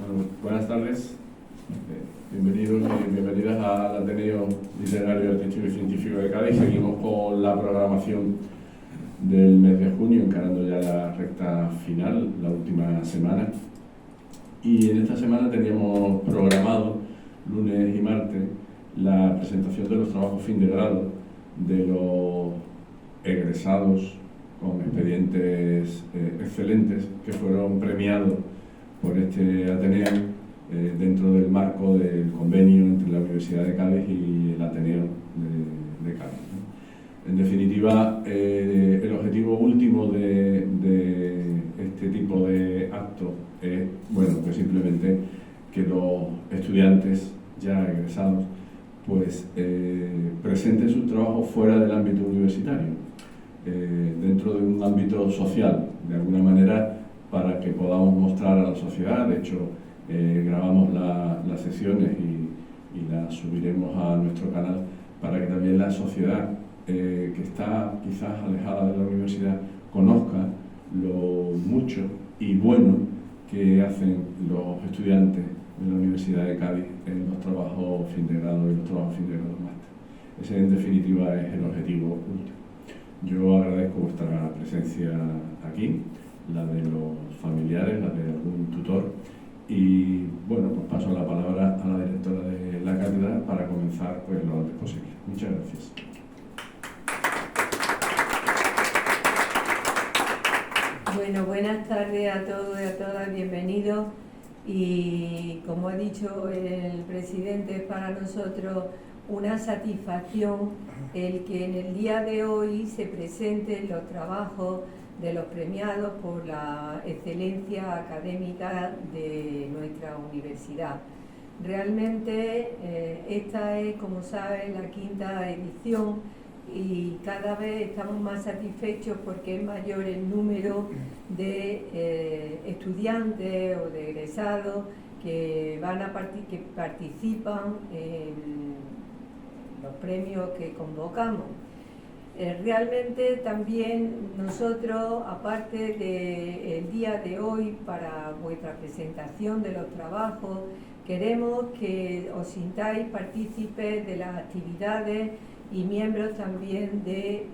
Bueno, buenas tardes, bienvenidos y bienvenidas al Ateneo Literario, Artístico y Científico de Cádiz. Seguimos con la programación del mes de junio, encarando ya la recta final, la última semana. Y en esta semana teníamos programado, lunes y martes, la presentación de los trabajos fin de grado de los egresados con expedientes excelentes que fueron premiados por este Ateneo dentro del marco del convenio entre la Universidad de Cádiz y el Ateneo de Cádiz, ¿no? En definitiva, el objetivo último de este tipo de actos es, bueno, pues simplemente que los estudiantes ya egresados pues presenten sus trabajos fuera del ámbito universitario, dentro de un ámbito social, de alguna manera, para que podamos mostrar a la sociedad. De hecho, grabamos las sesiones y las subiremos a nuestro canal para que también la sociedad que está quizás alejada de la universidad conozca lo mucho y bueno que hacen los estudiantes de la Universidad de Cádiz en los trabajos fin de grado y los trabajos fin de grado máster. Ese, en definitiva, es el objetivo último. Yo agradezco vuestra presencia aquí, la de los familiares, la de algún tutor, y bueno, pues paso la palabra a la directora de la cátedra para comenzar pues lo antes posible. Muchas gracias. Bueno, buenas tardes a todos y a todas, bienvenidos. Y como ha dicho el presidente, es para nosotros una satisfacción el que en el día de hoy se presenten los trabajos de los premiados por la excelencia académica de nuestra universidad. Realmente esta es, como saben, la quinta edición y cada vez estamos más satisfechos porque es mayor el número de estudiantes o de egresados que que participan en los premios que convocamos. Realmente también nosotros, aparte del día de hoy para vuestra presentación de los trabajos, queremos que os sintáis partícipes de las actividades y miembros también de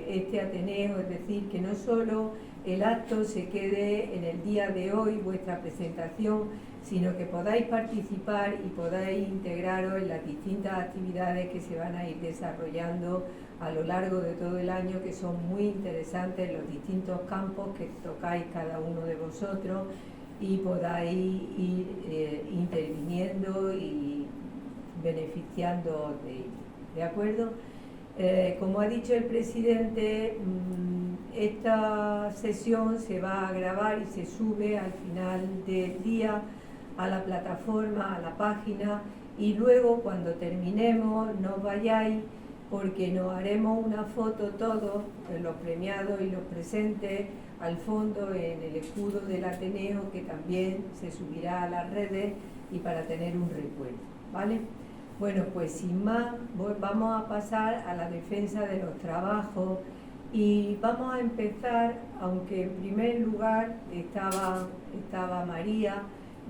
este Ateneo, es decir, que no solo el acto se quede en el día de hoy, vuestra presentación, sino que podáis participar y podáis integraros en las distintas actividades que se van a ir desarrollando a lo largo de todo el año, que son muy interesantes en los distintos campos que tocáis cada uno de vosotros y podáis ir interviniendo y beneficiando de ello. ¿De acuerdo? Como ha dicho el presidente, esta sesión se va a grabar y se sube al final del día a la plataforma, a la página, y luego cuando terminemos no os vayáis porque nos haremos una foto todos, los premiados y los presentes, al fondo en el escudo del Ateneo, que también se subirá a las redes y para tener un recuerdo, ¿vale? Bueno, pues sin más, vamos a pasar a la defensa de los trabajos y vamos a empezar, aunque en primer lugar estaba María,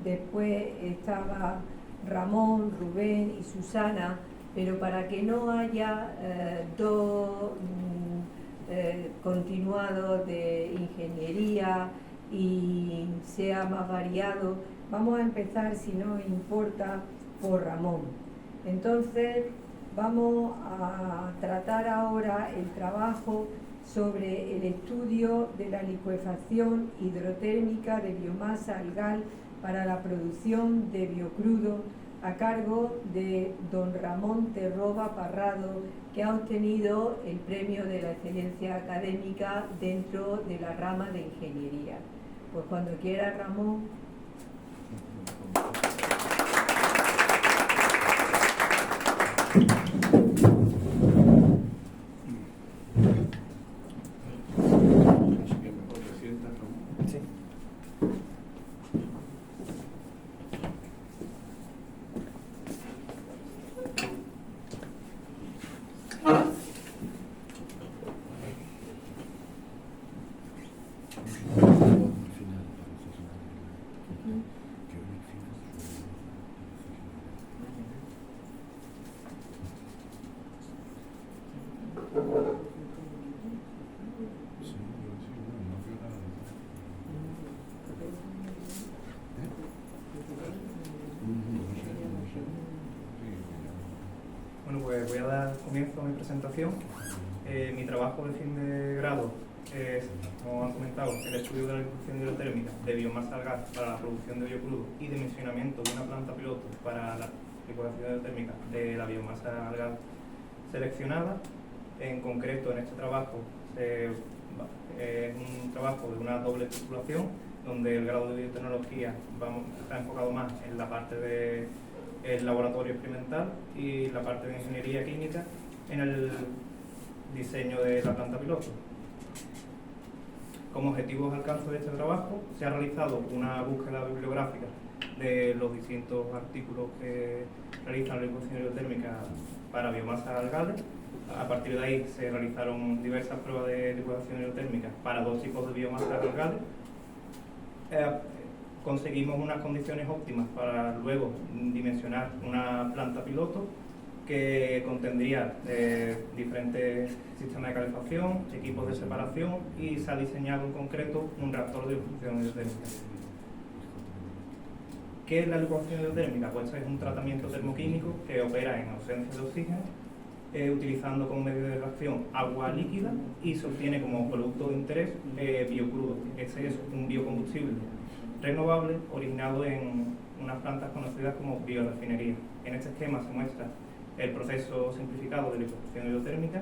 después estaba Ramón, Rubén y Susana, pero para que no haya dos continuados de ingeniería y sea más variado, vamos a empezar, si no importa, por Ramón. Entonces, vamos a tratar ahora el trabajo sobre el estudio de la licuefacción hidrotérmica de biomasa algal para la producción de biocrudo a cargo de don Ramón Terroba Parrado, que ha obtenido el premio de la excelencia académica dentro de la rama de ingeniería. Pues cuando quiera, Ramón. voy a dar comienzo a mi presentación. Mi trabajo de fin de grado es, como han comentado, el estudio de la licuación hidrotérmica de biomasa al gas para la producción de biocrudo y dimensionamiento de una planta piloto para la licuación hidrotérmica de la biomasa al gas seleccionada. En concreto, en este trabajo es un trabajo de una doble titulación, donde el grado de biotecnología está enfocado más en la parte del laboratorio experimental y la parte de ingeniería química en el diseño de la planta piloto. Como objetivos de alcance de este trabajo, se ha realizado una búsqueda bibliográfica de los distintos artículos que realizan la licuación hidrotérmica para biomasa algales. A partir de ahí se realizaron diversas pruebas de licuación hidrotérmica para dos tipos de biomasa algales. Conseguimos unas condiciones óptimas para luego dimensionar una planta piloto que contendría diferentes sistemas de calefacción, equipos de separación, y se ha diseñado en concreto un reactor de licuación hidrotérmica. ¿Qué es la licuación hidrotérmica? Pues es un tratamiento termoquímico que opera en ausencia de oxígeno, utilizando como medio de reacción agua líquida, y se obtiene como producto de interés biocrudo. Este es un biocombustible renovable originado en unas plantas conocidas como biorefinerías. En este esquema se muestra el proceso simplificado de licuación hidrotérmica,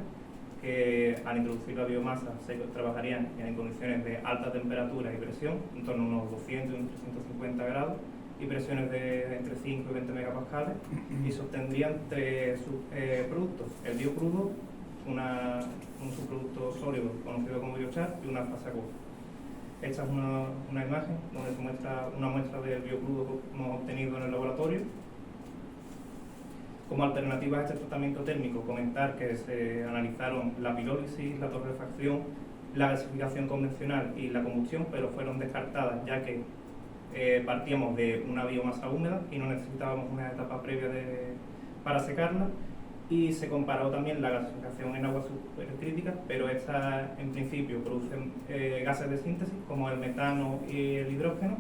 que al introducir la biomasa se trabajarían en condiciones de alta temperatura y presión, en torno a unos 200 y unos 350 grados, y presiones de entre 5 y 20 megapascales, y se obtendrían tres subproductos: el biocrudo, un subproducto sólido conocido como biochar, y una fase acuosa. Esta es una imagen donde se muestra una muestra del biocrudo que hemos obtenido en el laboratorio. Como alternativa a este tratamiento térmico, comentar que se analizaron la pirólisis, la torrefacción, la gasificación convencional y la combustión, pero fueron descartadas ya que partíamos de una biomasa húmeda y no necesitábamos una etapa previa para secarla. Y se comparó también la gasificación en aguas supercríticas, pero estas en principio producen gases de síntesis como el metano y el hidrógeno,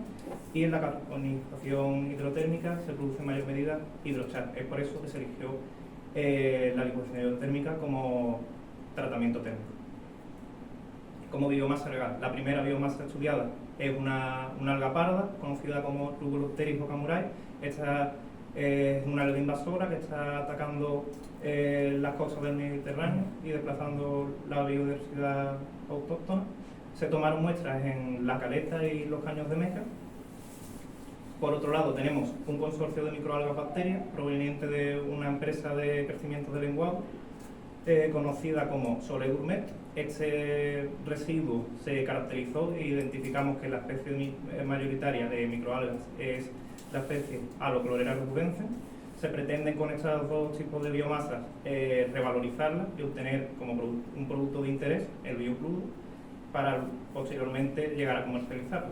y en la carbonización hidrotérmica se produce en mayor medida hidrochar. Es por eso que se eligió la licuación hidrotérmica como tratamiento térmico. Como biomasa algal, la primera biomasa estudiada es una alga parda conocida como Rubulopteris ocamurai. Esta es una alga invasora que está atacando las costas del Mediterráneo y desplazando la biodiversidad autóctona. Se tomaron muestras en La Caleta y los Caños de Meca. Por otro lado, tenemos un consorcio de microalgas bacterias proveniente de una empresa de crecimiento de lenguado conocida como Sole Gourmet. Este residuo se caracterizó e identificamos que la especie mayoritaria de microalgas es la especie Halochlorella rubenscens. Se pretende con estos dos tipos de biomasas revalorizarlas y obtener como un producto de interés, el biocrudo, para posteriormente llegar a comercializarlo.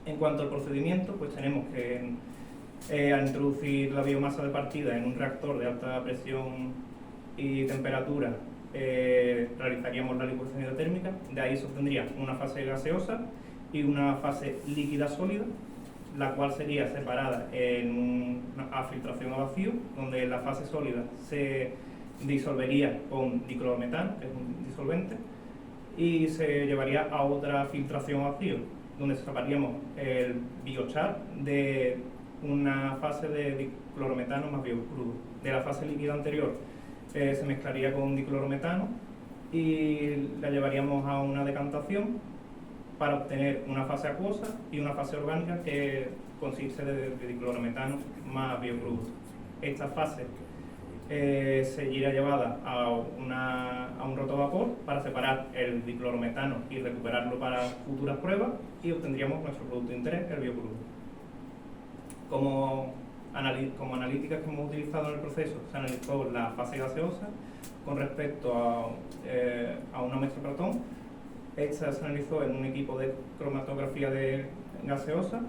En cuanto al procedimiento, pues tenemos que al introducir la biomasa de partida en un reactor de alta presión y temperatura, realizaríamos la licuación hidrotérmica. De ahí se obtendría una fase gaseosa y una fase líquida sólida, la cual sería separada en una filtración a vacío, donde la fase sólida se disolvería con diclorometano, que es un disolvente, y se llevaría a otra filtración a vacío, donde separaríamos el biochar de una fase de diclorometano más biocrudo. De la fase líquida anterior se mezclaría con diclorometano y la llevaríamos a una decantación para obtener una fase acuosa y una fase orgánica que consiste de diclorometano más biocrudo. Esta fase sería llevada a un rotovapor para separar el diclorometano y recuperarlo para futuras pruebas, y obtendríamos nuestro producto de interés, el biocrudo. Como analíticas que hemos utilizado en el proceso, se analizó la fase gaseosa con respecto a una muestra Proton. Esta se analizó en un equipo de cromatografía de gaseosa.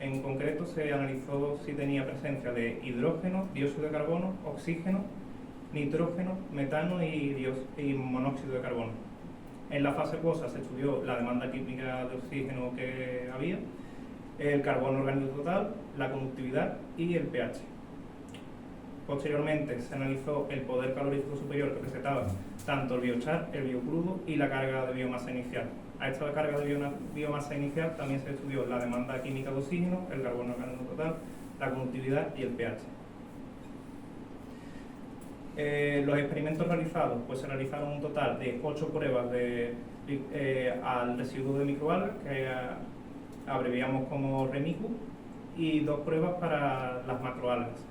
En concreto se analizó si tenía presencia de hidrógeno, dióxido de carbono, oxígeno, nitrógeno, metano y monóxido de carbono. En la fase acuosa se estudió la demanda química de oxígeno que había, el carbono orgánico total, la conductividad y el pH. Posteriormente se analizó el poder calorífico superior que presentaba tanto el biochar, el biocrudo y la carga de biomasa inicial. A esta carga de biomasa inicial también se estudió la demanda química de oxígeno, el carbono total, la conductividad y el pH. Los experimentos realizados, pues se realizaron un total de 8 pruebas al residuo de microalgas, que abreviamos como REMICU, y 2 pruebas para las macroalgas.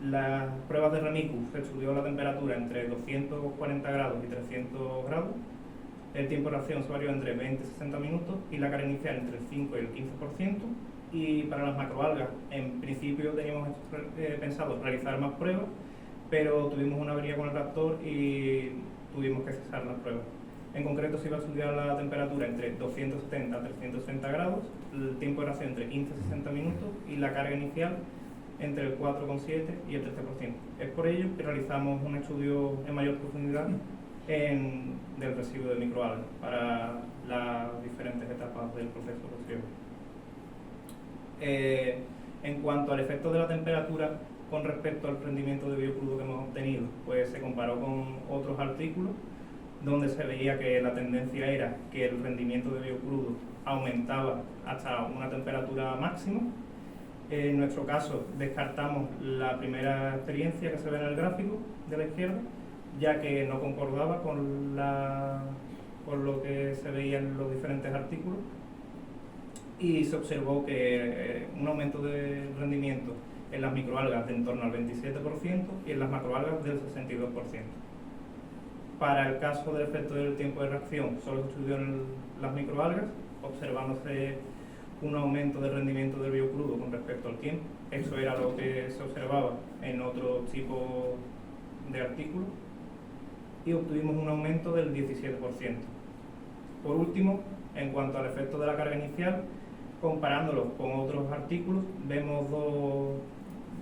Las pruebas de REMICU se estudió la temperatura entre 240 grados y 300 grados, el tiempo de reacción se varió entre 20 y 60 minutos y la carga inicial entre el 5 y el 15%. Y para las macroalgas, en principio teníamos pensado realizar más pruebas, pero tuvimos una avería con el reactor y tuvimos que cesar las pruebas. En concreto se iba a estudiar la temperatura entre 270 a 360 grados, el tiempo de reacción entre 15 y 60 minutos y la carga inicial entre el 4,7 y el 13%. Es por ello que realizamos un estudio en mayor profundidad del residuo de microalgas para las diferentes etapas del proceso de riego. En cuanto al efecto de la temperatura con respecto al rendimiento de biocrudo que hemos obtenido, pues se comparó con otros artículos donde se veía que la tendencia era que el rendimiento de biocrudo aumentaba hasta una temperatura máxima. En nuestro caso descartamos la primera experiencia que se ve en el gráfico de la izquierda, ya que no concordaba con lo que se veía en los diferentes artículos, y se observó que un aumento de rendimiento en las microalgas de en torno al 27% y en las macroalgas del 62%. Para el caso del efecto del tiempo de reacción, solo se estudió en las microalgas, observándose un aumento del rendimiento del biocrudo con respecto al tiempo. Eso era lo que se observaba en otro tipo de artículos, y obtuvimos un aumento del 17%. Por último, en cuanto al efecto de la carga inicial, comparándolo con otros artículos, vemos dos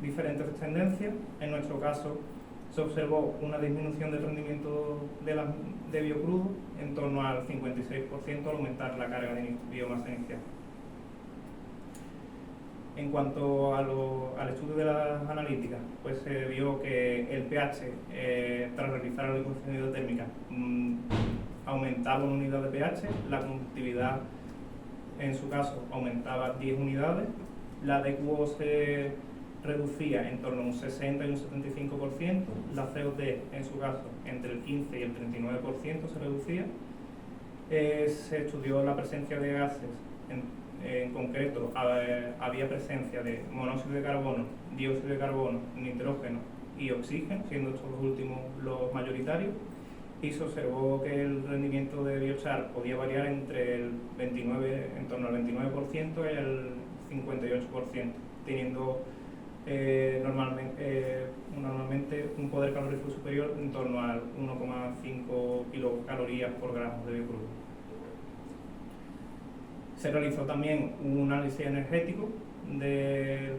diferentes tendencias. En nuestro caso, se observó una disminución del rendimiento de biocrudo en torno al 56% al aumentar la carga de biomasa inicial. En cuanto al estudio de las analíticas, pues se vio que el pH, tras realizar la licuación hidrotérmica, aumentaba una unidad de pH, la conductividad en su caso aumentaba 10 unidades, la DQO se reducía en torno a un 60 y un 75%, la COD en su caso entre el 15 y el 39% se reducía. Se estudió la presencia de gases, en concreto había presencia de monóxido de carbono, dióxido de carbono, nitrógeno y oxígeno, siendo estos dos últimos los mayoritarios, y se observó que el rendimiento de biochar podía variar entre el 29, en torno al 29% y el 58%, teniendo normalmente un poder calorífico superior en torno al 1,5 kilocalorías por gramo de biocrudo. Se realizó también un análisis energético del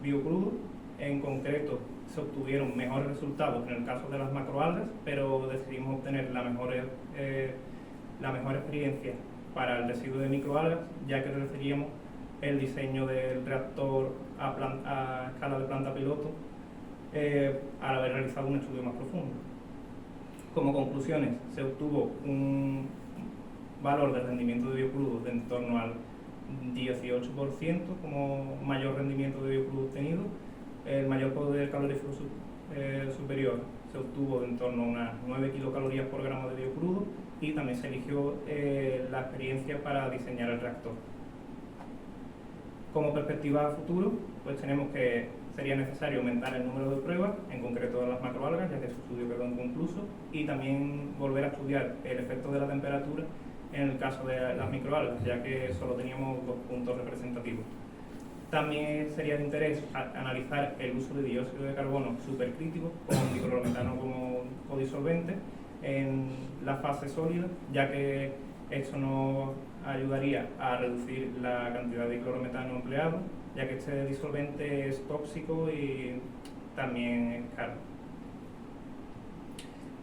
biocrudo. En concreto, se obtuvieron mejores resultados en el caso de las macroalgas, pero decidimos obtener la mejor experiencia para el residuo de microalgas, ya que referíamos el diseño del reactor a escala de planta piloto al haber realizado un estudio más profundo. Como conclusiones, se obtuvo un valor de rendimiento de biocrudo de en torno al 18% como mayor rendimiento de biocrudo obtenido. El mayor poder calorífico superior se obtuvo de en torno a unas 9 kilocalorías por gramo de biocrudo, y también se eligió la experiencia para diseñar el reactor. Como perspectiva a futuro, pues tenemos que sería necesario aumentar el número de pruebas, en concreto de las macroalgas, ya que su estudio quedó inconcluso, y también volver a estudiar el efecto de la temperatura en el caso de las microalgas, ya que solo teníamos 2 puntos representativos. También sería de interés analizar el uso de dióxido de carbono supercrítico con diclorometano como codisolvente en la fase sólida, ya que esto nos ayudaría a reducir la cantidad de diclorometano empleado, ya que este disolvente es tóxico y también es caro.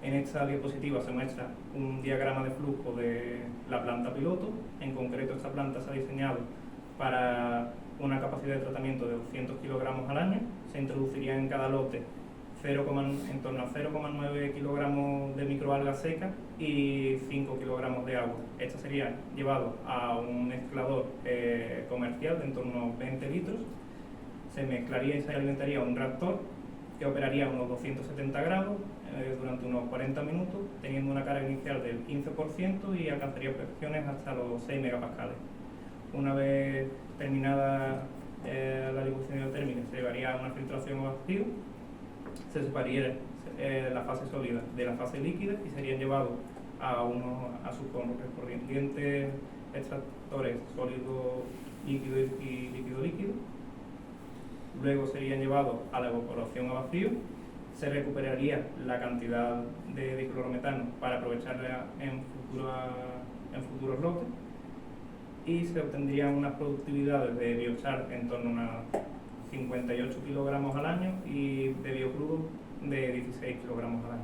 En esta diapositiva se muestra un diagrama de flujo de la planta piloto. En concreto, esta planta se ha diseñado para una capacidad de tratamiento de 200 kilogramos al año. se introduciría en cada lote en torno a 0,9 kilogramos de microalgas secas y 5 kilogramos de agua. Esto sería llevado a un mezclador comercial de en torno a unos 20 litros. Se mezclaría y se alimentaría un reactor que operaría a unos 270 grados durante unos 40 minutos, teniendo una carga inicial del 15% y alcanzaría presiones hasta los 6 megapascales. Una vez terminada la licuación hidrotérmica, se llevaría a una filtración a vacío, se separaría la fase sólida de la fase líquida y serían llevados a sus correspondientes extractores sólido, líquido y líquido-líquido. Luego serían llevados a la evaporación a vacío, se recuperaría la cantidad de diclorometano para aprovecharla en futuros lotes y se obtendrían unas productividades de biochar en torno a unos 58 kilogramos al año y de biocrudo de 16 kilogramos al año.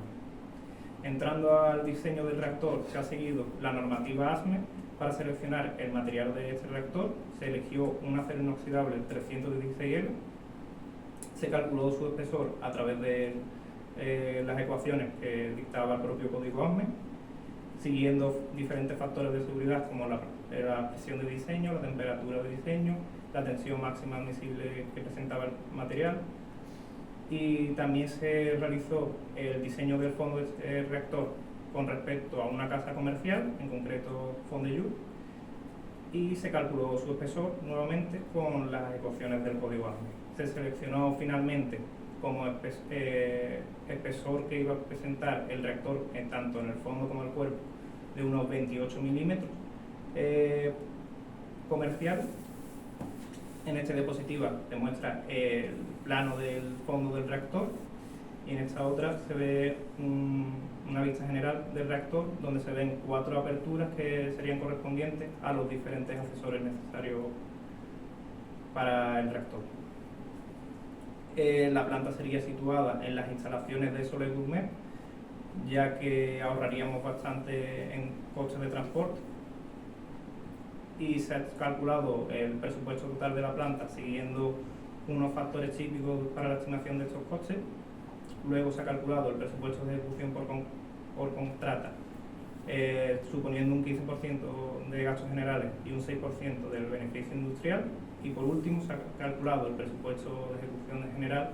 Entrando al diseño del reactor, se ha seguido la normativa ASME. Para seleccionar el material de este reactor se eligió un acero inoxidable 316L. Se calculó su espesor a través de las ecuaciones que dictaba el propio código ASME, siguiendo diferentes factores de seguridad como la presión de diseño, la temperatura de diseño, la tensión máxima admisible que presentaba el material, y también se realizó el diseño del fondo del reactor con respecto a una casa comercial, en concreto Fondellú, y se calculó su espesor nuevamente con las ecuaciones del código ASME. Se seleccionó finalmente como espesor que iba a presentar el reactor tanto en el fondo como en el cuerpo de unos 28 milímetros comercial. En esta diapositiva se muestra el plano del fondo del reactor y en esta otra se ve una vista general del reactor donde se ven 4 aperturas que serían correspondientes a los diferentes accesorios necesarios para el reactor. La planta sería situada en las instalaciones de Soler Gourmet, ya que ahorraríamos bastante en costes de transporte, y se ha calculado el presupuesto total de la planta siguiendo unos factores típicos para la estimación de estos costes. Luego se ha calculado el presupuesto de ejecución por contrata, suponiendo un 15% de gastos generales y un 6% del beneficio industrial. Y por último se ha calculado el presupuesto de ejecución general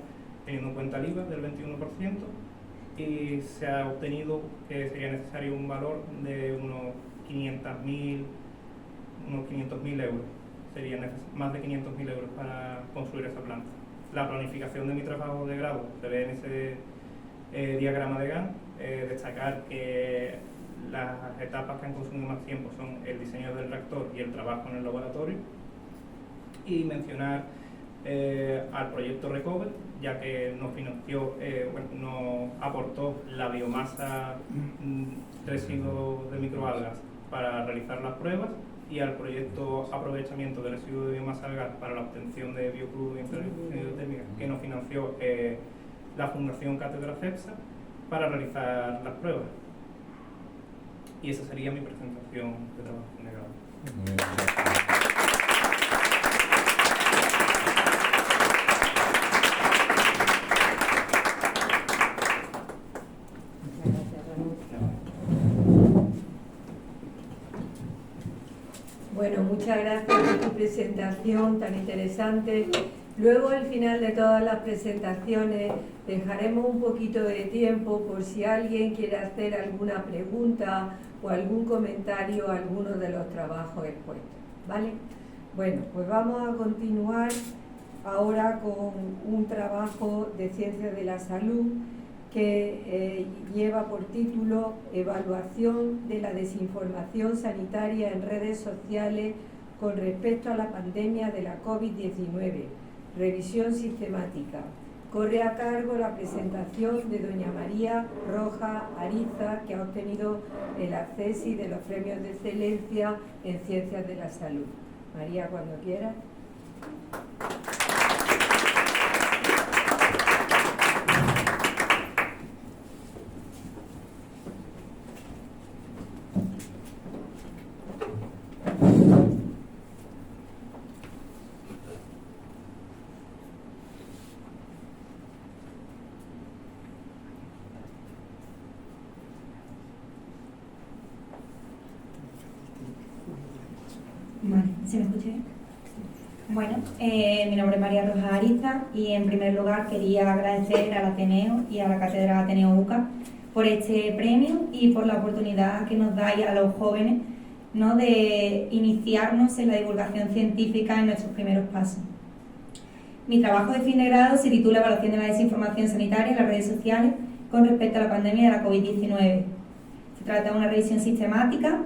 teniendo en cuenta el IVA del 21% y se ha obtenido que sería necesario un valor de unos 500.000 euros. Serían más de 500.000 euros para construir esa planta. La planificación de mi trabajo de grado se ve en ese diagrama de Gantt. Destacar que las etapas que han consumido más tiempo son el diseño del reactor y el trabajo en el laboratorio, y mencionar al proyecto Recover, ya que nos financió, nos aportó la biomasa residuos de microalgas para realizar las pruebas, y al proyecto aprovechamiento de residuos de biomasa algal para la obtención de biocrudo y hidrotérmica, que nos financió la Fundación Cátedra CEPSA para realizar las pruebas. Y esa sería mi presentación de trabajo de grado. Bueno, muchas gracias por tu presentación tan interesante. Luego, al final de todas las presentaciones, dejaremos un poquito de tiempo por si alguien quiere hacer alguna pregunta o algún comentario a alguno de los trabajos expuestos, ¿vale? Bueno, pues vamos a continuar ahora con un trabajo de ciencias de la salud que lleva por título Evaluación de la desinformación sanitaria en redes sociales con respecto a la pandemia de la COVID-19, revisión sistemática. Corre a cargo la presentación de doña María Rojas Ariza, que ha obtenido el accesi de los premios de excelencia en ciencias de la salud. María, cuando quieras. Vale, ¿se me escucha bien? Bueno, mi nombre es María Rosa Ariza y en primer lugar quería agradecer al Ateneo y a la Cátedra Ateneo UCA por este premio y por la oportunidad que nos dais a los jóvenes, ¿no?, de iniciarnos en la divulgación científica en nuestros primeros pasos. Mi trabajo de fin de grado se titula Evaluación de la desinformación sanitaria en las redes sociales con respecto a la pandemia de la COVID-19. Se trata de una revisión sistemática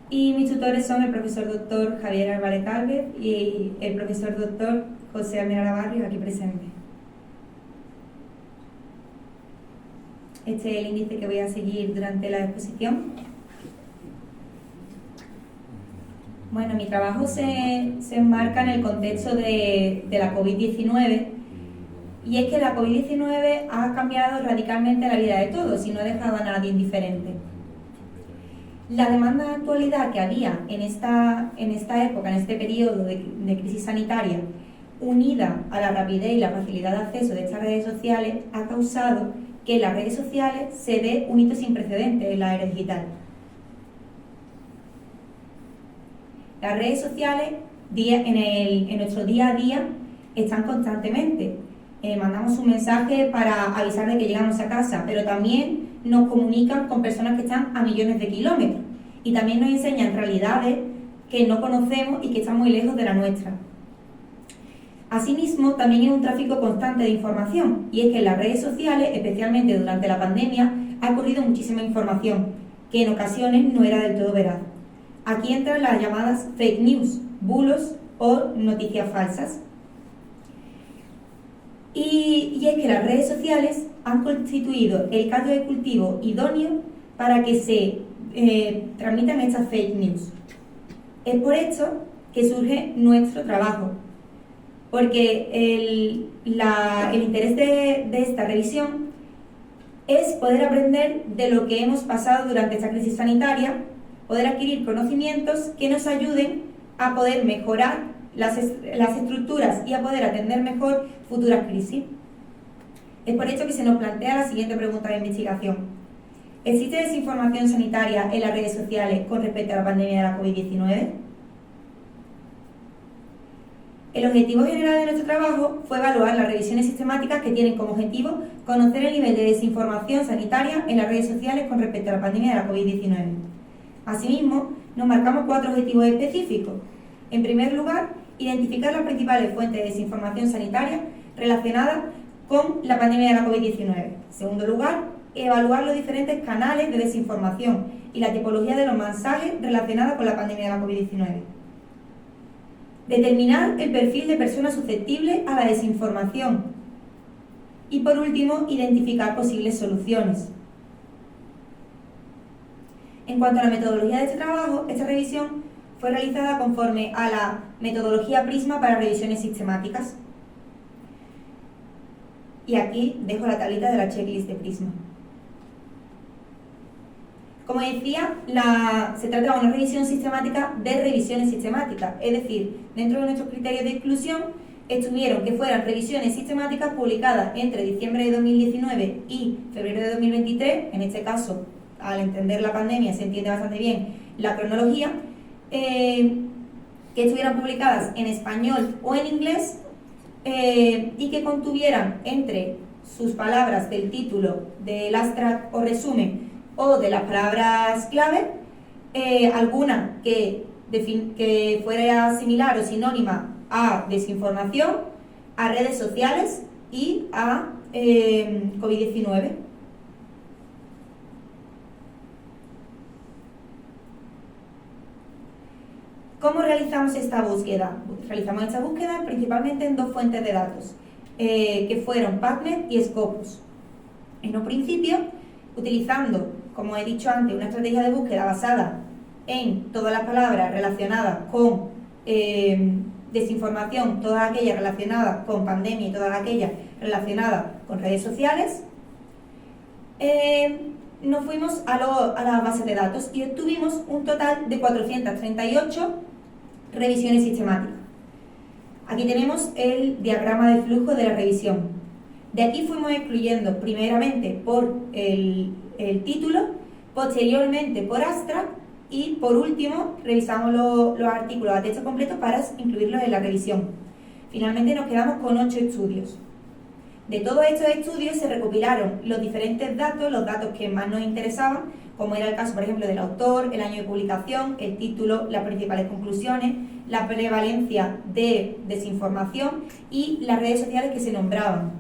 y mis tutores son el profesor doctor Javier Álvarez Álvarez y el profesor doctor José Almenara Barrios, aquí presente. Este es el índice que voy a seguir durante la exposición. Bueno, mi trabajo se enmarca en el contexto de la COVID-19 y es que la COVID-19 ha cambiado radicalmente la vida de todos y no ha dejado a nadie indiferente. La demanda de actualidad que había en esta época, en este periodo de crisis sanitaria, unida a la rapidez y la facilidad de acceso de estas redes sociales, ha causado que en las redes sociales se dé un hito sin precedentes en la era digital. Las redes sociales en nuestro día a día están constantemente. Mandamos un mensaje para avisar de que llegamos a casa, pero también nos comunican con personas que están a millones de kilómetros y también nos enseñan realidades que no conocemos y que están muy lejos de la nuestra. Asimismo, también hay un tráfico constante de información y es que en las redes sociales, especialmente durante la pandemia, ha corrido muchísima información que en ocasiones no era del todo veraz. Aquí entran las llamadas fake news, bulos o noticias falsas. Y es que las redes sociales han constituido el caldo de cultivo idóneo para que se transmitan estas fake news. Es por esto que surge nuestro trabajo, porque el interés de esta revisión es poder aprender de lo que hemos pasado durante esta crisis sanitaria, poder adquirir conocimientos que nos ayuden a poder mejorar las estructuras y a poder atender mejor futuras crisis. Es por ello que se nos plantea la siguiente pregunta de investigación. ¿Existe desinformación sanitaria en las redes sociales con respecto a la pandemia de la COVID-19? El objetivo general de nuestro trabajo fue evaluar las revisiones sistemáticas que tienen como objetivo conocer el nivel de desinformación sanitaria en las redes sociales con respecto a la pandemia de la COVID-19. Asimismo, nos marcamos 4 objetivos específicos. En primer lugar, identificar las principales fuentes de desinformación sanitaria relacionadas con la pandemia de la COVID-19. En segundo lugar, evaluar los diferentes canales de desinformación y la tipología de los mensajes relacionados con la pandemia de la COVID-19. Determinar el perfil de personas susceptibles a la desinformación. Y por último, identificar posibles soluciones. En cuanto a la metodología de este trabajo, esta revisión fue realizada conforme a la metodología Prisma para revisiones sistemáticas. Y aquí dejo la tablita de la checklist de Prisma. Como decía, se trata de una revisión sistemática de revisiones sistemáticas, es decir, dentro de nuestros criterios de exclusión estuvieron que fueran revisiones sistemáticas publicadas entre diciembre de 2019 y febrero de 2023, en este caso, al entender la pandemia se entiende bastante bien la cronología, que estuvieran publicadas en español o en inglés y que contuvieran entre sus palabras del título, del abstract o resumen o de las palabras clave, alguna que fuera similar o sinónima a desinformación, a redes sociales y a COVID-19. ¿Cómo realizamos esta búsqueda? Realizamos esta búsqueda principalmente en 2 fuentes de datos, que fueron PubMed y Scopus. En un principio, utilizando, como he dicho antes, una estrategia de búsqueda basada en todas las palabras relacionadas con desinformación, todas aquellas relacionadas con pandemia y todas aquellas relacionadas con redes sociales, nos fuimos a la base de datos y obtuvimos un total de 438 revisiones sistemáticas. Aquí tenemos el diagrama de flujo de la revisión. De aquí fuimos excluyendo primeramente por el título, posteriormente por abstract y por último revisamos los artículos a texto completo para incluirlos en la revisión. Finalmente nos quedamos con 8 estudios. De todos estos estudios se recopilaron los diferentes datos, los datos que más nos interesaban, como era el caso, por ejemplo, del autor, el año de publicación, el título, las principales conclusiones, la prevalencia de desinformación y las redes sociales que se nombraban.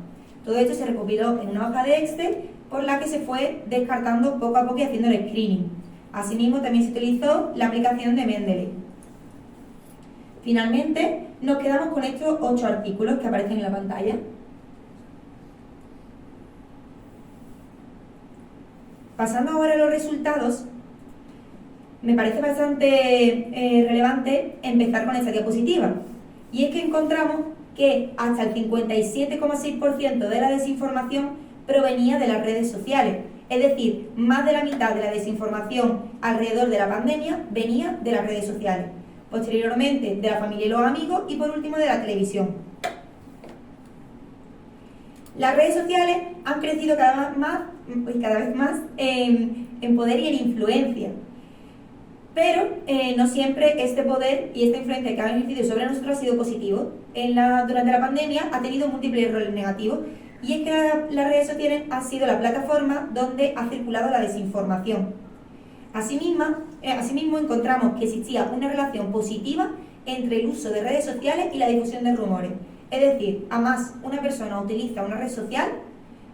Todo esto se recopiló en una hoja de Excel por la que se fue descartando poco a poco y haciendo el screening. Asimismo, también se utilizó la aplicación de Mendeley. Finalmente, nos quedamos con estos 8 artículos que aparecen en la pantalla. Pasando ahora a los resultados, me parece bastante relevante empezar con esta diapositiva. Y es que encontramos que hasta el 57,6% de la desinformación provenía de las redes sociales. Es decir, más de la mitad de la desinformación alrededor de la pandemia venía de las redes sociales. Posteriormente, de la familia y los amigos y por último de la televisión. Las redes sociales han crecido cada vez más en poder y en influencia. Pero no siempre este poder y esta influencia que han ejercido sobre nosotros ha sido positivo. Durante la pandemia ha tenido múltiples roles negativos. Y es que las redes sociales han sido la plataforma donde ha circulado la desinformación. Asimismo, encontramos que existía una relación positiva entre el uso de redes sociales y la difusión de rumores. Es decir, a más una persona utiliza una red social,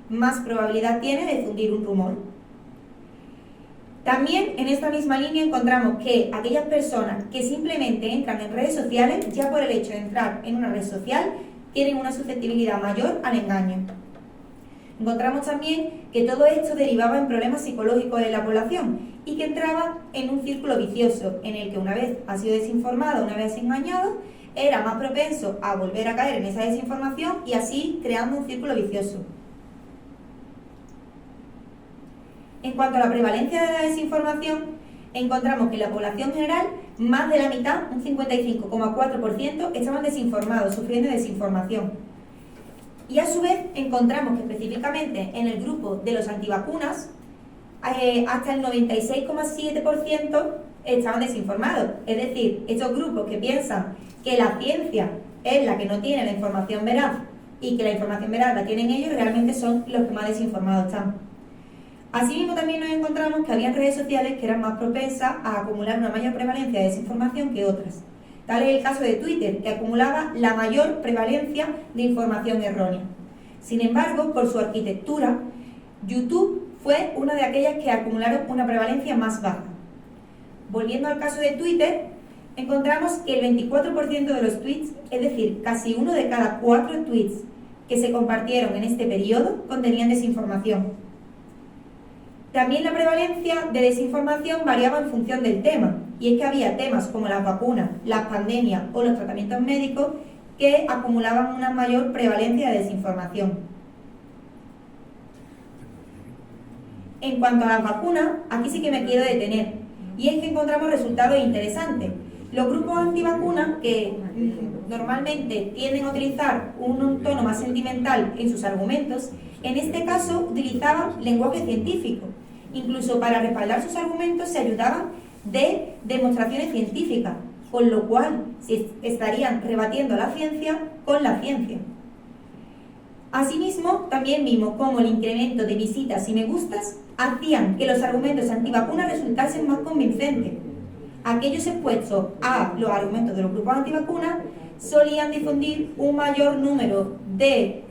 más probabilidad tiene de difundir un rumor. También en esta misma línea encontramos que aquellas personas que simplemente entran en redes sociales, ya por el hecho de entrar en una red social, tienen una susceptibilidad mayor al engaño. Encontramos también que todo esto derivaba en problemas psicológicos de la población y que entraba en un círculo vicioso en el que una vez ha sido desinformado, una vez engañado, era más propenso a volver a caer en esa desinformación y así creando un círculo vicioso. En cuanto a la prevalencia de la desinformación, encontramos que en la población general, más de la mitad, un 55,4%, estaban desinformados, sufriendo desinformación. Y a su vez encontramos que específicamente en el grupo de los antivacunas, hasta el 96,7% estaban desinformados. Es decir, estos grupos que piensan que la ciencia es la que no tiene la información veraz y que la información veraz la tienen ellos, realmente son los que más desinformados están. Asimismo, también nos encontramos que había redes sociales que eran más propensas a acumular una mayor prevalencia de desinformación que otras. Tal es el caso de Twitter, que acumulaba la mayor prevalencia de información errónea. Sin embargo, por su arquitectura, YouTube fue una de aquellas que acumularon una prevalencia más baja. Volviendo al caso de Twitter, encontramos que el 24% de los tweets, es decir, casi 1 de cada 4 tweets que se compartieron en este periodo, contenían desinformación. También la prevalencia de desinformación variaba en función del tema, y es que había temas como las vacunas, las pandemias o los tratamientos médicos que acumulaban una mayor prevalencia de desinformación. En cuanto a las vacunas, aquí sí que me quiero detener, y es que encontramos resultados interesantes. Los grupos antivacunas, que normalmente tienden a utilizar un tono más sentimental en sus argumentos, en este caso utilizaban lenguaje científico. Incluso para respaldar sus argumentos se ayudaban de demostraciones científicas, con lo cual se estarían rebatiendo la ciencia con la ciencia. Asimismo, también vimos cómo el incremento de visitas y me gustas hacían que los argumentos antivacunas resultasen más convincentes. Aquellos expuestos a los argumentos de los grupos antivacunas solían difundir un mayor número de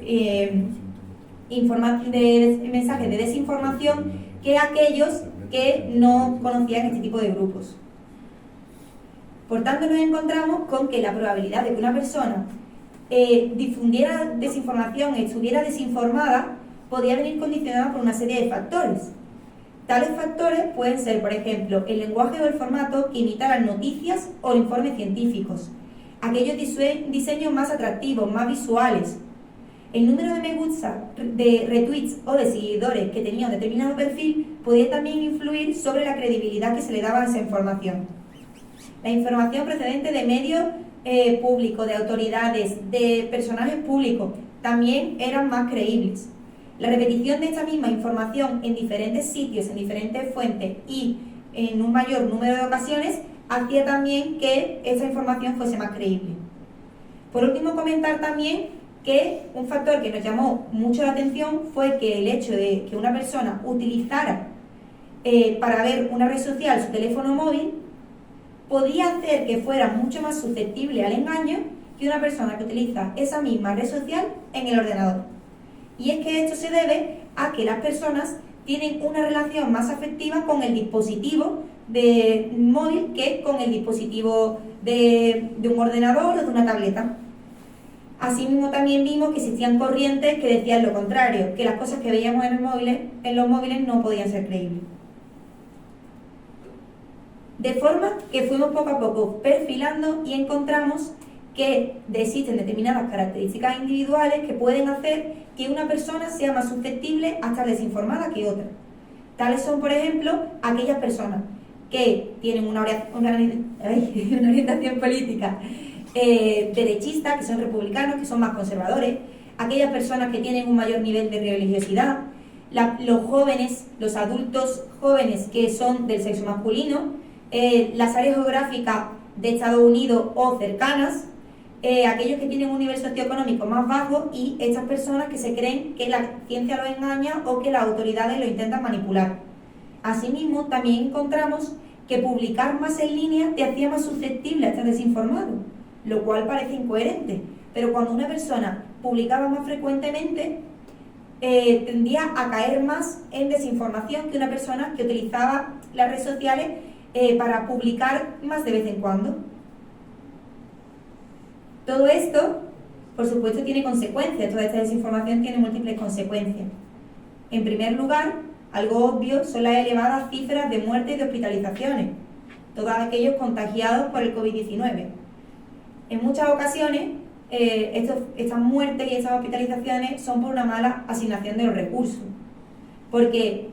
mensajes de desinformación que aquellos que no conocían este tipo de grupos. Por tanto, nos encontramos con que la probabilidad de que una persona difundiera desinformación, estuviera desinformada, podía venir condicionada por una serie de factores. Tales factores pueden ser, por ejemplo, el lenguaje o el formato que imita las noticias o informes científicos, aquellos diseños más atractivos, más visuales, el número de me gusta, de retweets o de seguidores que tenía un determinado perfil podía también influir sobre la credibilidad que se le daba a esa información. La información procedente de medios públicos, de autoridades, de personajes públicos, también eran más creíbles. La repetición de esta misma información en diferentes sitios, en diferentes fuentes y en un mayor número de ocasiones, hacía también que esa información fuese más creíble. Por último, comentar también que un factor que nos llamó mucho la atención fue que el hecho de que una persona utilizara para ver una red social su teléfono móvil podía hacer que fuera mucho más susceptible al engaño que una persona que utiliza esa misma red social en el ordenador. Y es que esto se debe a que las personas tienen una relación más afectiva con el dispositivo de móvil que con el dispositivo de un ordenador o de una tableta. Asimismo, también vimos que existían corrientes que decían lo contrario, que las cosas que veíamos en los móviles no podían ser creíbles. De forma que fuimos poco a poco perfilando y encontramos que existen determinadas características individuales que pueden hacer que una persona sea más susceptible a estar desinformada que otra. Tales son, por ejemplo, aquellas personas que tienen una orientación política derechista, que son republicanos, que son más conservadores, aquellas personas que tienen un mayor nivel de religiosidad, los jóvenes, los adultos jóvenes que son del sexo masculino, las áreas geográficas de Estados Unidos o cercanas, aquellos que tienen un nivel socioeconómico más bajo y estas personas que se creen que la ciencia los engaña o que las autoridades lo intentan manipular. Asimismo, también encontramos que publicar más en línea te hacía más susceptible a estar desinformado, lo cual parece incoherente, pero cuando una persona publicaba más frecuentemente, tendía a caer más en desinformación que una persona que utilizaba las redes sociales para publicar más de vez en cuando. Todo esto, por supuesto, tiene consecuencias. Toda esta desinformación tiene múltiples consecuencias. En primer lugar, algo obvio son las elevadas cifras de muerte y de hospitalizaciones, todos aquellos contagiados por el COVID-19. En muchas ocasiones, estas muertes y estas hospitalizaciones son por una mala asignación de los recursos, porque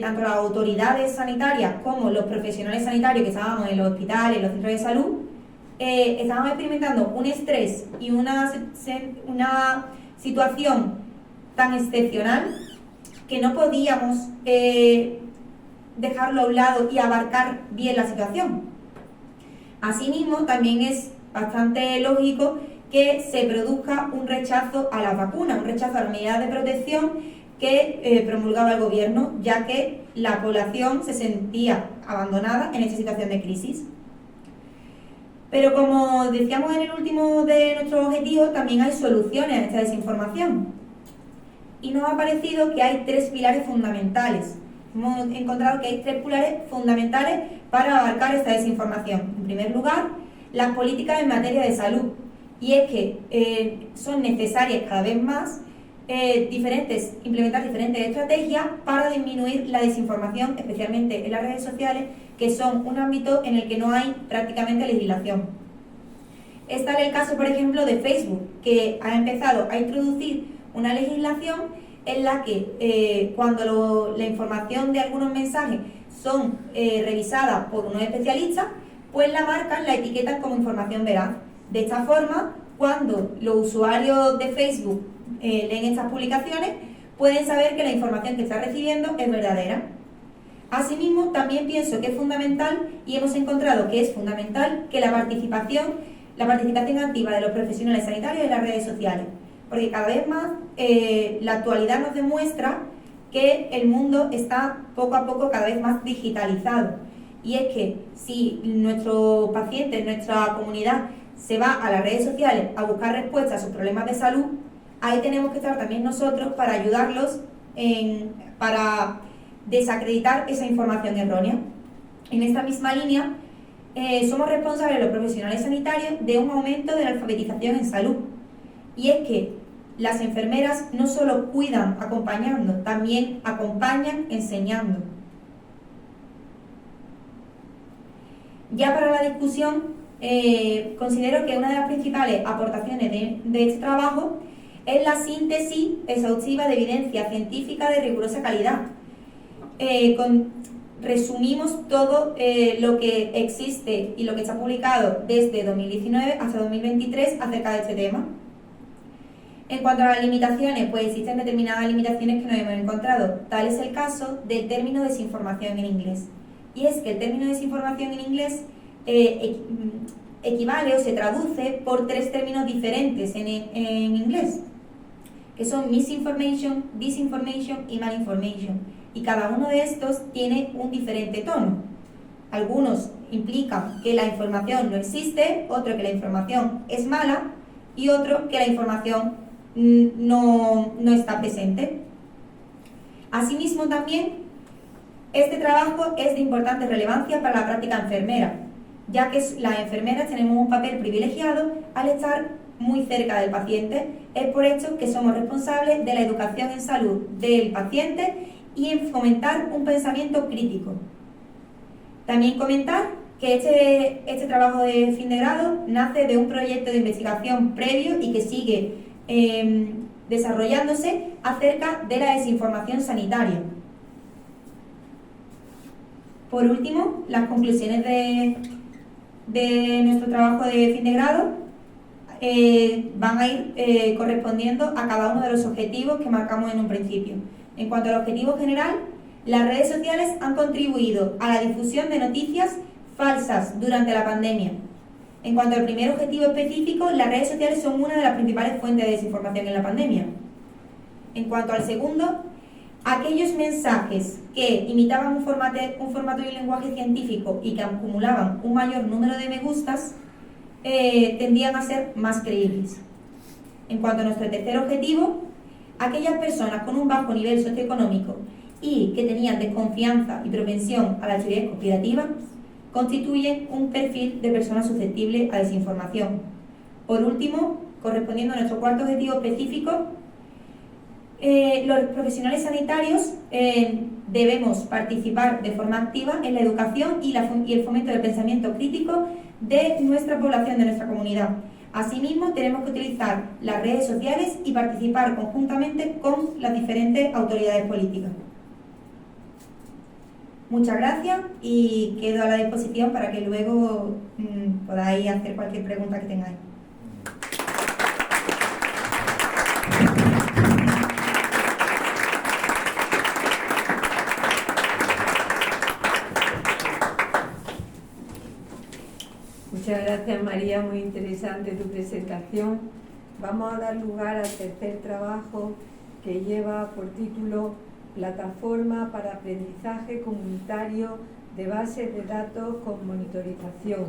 tanto las autoridades sanitarias como los profesionales sanitarios que estábamos en los hospitales, en los centros de salud, estábamos experimentando un estrés y una situación tan excepcional que no podíamos dejarlo a un lado y abarcar bien la situación. Asimismo, también es bastante lógico que se produzca un rechazo a las vacunas, un rechazo a las medidas de protección que promulgaba el gobierno, ya que la población se sentía abandonada en esta situación de crisis. Pero como decíamos en el último de nuestros objetivos, también hay soluciones a esta desinformación. Y nos ha parecido que hay tres pilares fundamentales. Hemos encontrado que hay tres pilares fundamentales para abarcar esta desinformación. En primer lugar, las políticas en materia de salud. Y es que son necesarias cada vez más implementar diferentes estrategias para disminuir la desinformación, especialmente en las redes sociales, que son un ámbito en el que no hay prácticamente legislación. Es tal el caso, por ejemplo, de Facebook, que ha empezado a introducir una legislación en la que cuando la información de algunos mensajes son revisadas por unos especialistas, pues la marcan, la etiquetan como información veraz. De esta forma, cuando los usuarios de Facebook leen estas publicaciones, pueden saber que la información que está recibiendo es verdadera. Asimismo, también pienso que es fundamental, y hemos encontrado que es fundamental, que la participación activa de los profesionales sanitarios en las redes sociales, porque cada vez más la actualidad nos demuestra que el mundo está poco a poco cada vez más digitalizado. Y es que si nuestros pacientes, nuestra comunidad, se va a las redes sociales a buscar respuestas a sus problemas de salud, ahí tenemos que estar también nosotros para ayudarlos para desacreditar esa información errónea. En esta misma línea, somos responsables los profesionales sanitarios de un aumento de la alfabetización en salud. Y es que las enfermeras no solo cuidan acompañando, también acompañan enseñando. Ya para la discusión, considero que una de las principales aportaciones de este trabajo es la síntesis exhaustiva de evidencia científica de rigurosa calidad. Resumimos todo lo que existe y lo que está publicado desde 2019 hasta 2023 acerca de este tema. En cuanto a las limitaciones, pues existen determinadas limitaciones que nos hemos encontrado. Tal es el caso del término desinformación en inglés, y es que el término desinformación en inglés equivale o se traduce por 3 términos diferentes en inglés, que son misinformation, disinformation y malinformation, y cada uno de estos tiene un diferente tono. Algunos implican que la información no existe, otro que la información es mala y otro que la información no está presente. Asimismo, también este trabajo es de importante relevancia para la práctica enfermera, ya que las enfermeras tenemos un papel privilegiado al estar muy cerca del paciente. Es por esto que somos responsables de la educación en salud del paciente y en fomentar un pensamiento crítico. También comentar que este trabajo de fin de grado nace de un proyecto de investigación previo y que sigue desarrollándose acerca de la desinformación sanitaria. Por último, las conclusiones de nuestro trabajo de fin de grado van a ir correspondiendo a cada uno de los objetivos que marcamos en un principio. En cuanto al objetivo general, las redes sociales han contribuido a la difusión de noticias falsas durante la pandemia. En cuanto al primer objetivo específico, las redes sociales son una de las principales fuentes de desinformación en la pandemia. En cuanto al segundo, aquellos mensajes que imitaban un formato y un lenguaje científico y que acumulaban un mayor número de me gustas tendían a ser más creíbles. En cuanto a nuestro tercer objetivo, aquellas personas con un bajo nivel socioeconómico y que tenían desconfianza y propensión a las teorías conspirativas constituyen un perfil de persona susceptible a desinformación. Por último, correspondiendo a nuestro cuarto objetivo específico, los profesionales sanitarios debemos participar de forma activa en la educación y el fomento del pensamiento crítico de nuestra población, de nuestra comunidad. Asimismo, tenemos que utilizar las redes sociales y participar conjuntamente con las diferentes autoridades políticas. Muchas gracias y quedo a la disposición para que luego podáis hacer cualquier pregunta que tengáis. Muchas gracias, María, muy interesante tu presentación. Vamos a dar lugar al tercer trabajo que lleva por título Plataforma para aprendizaje comunitario de bases de datos con monitorización,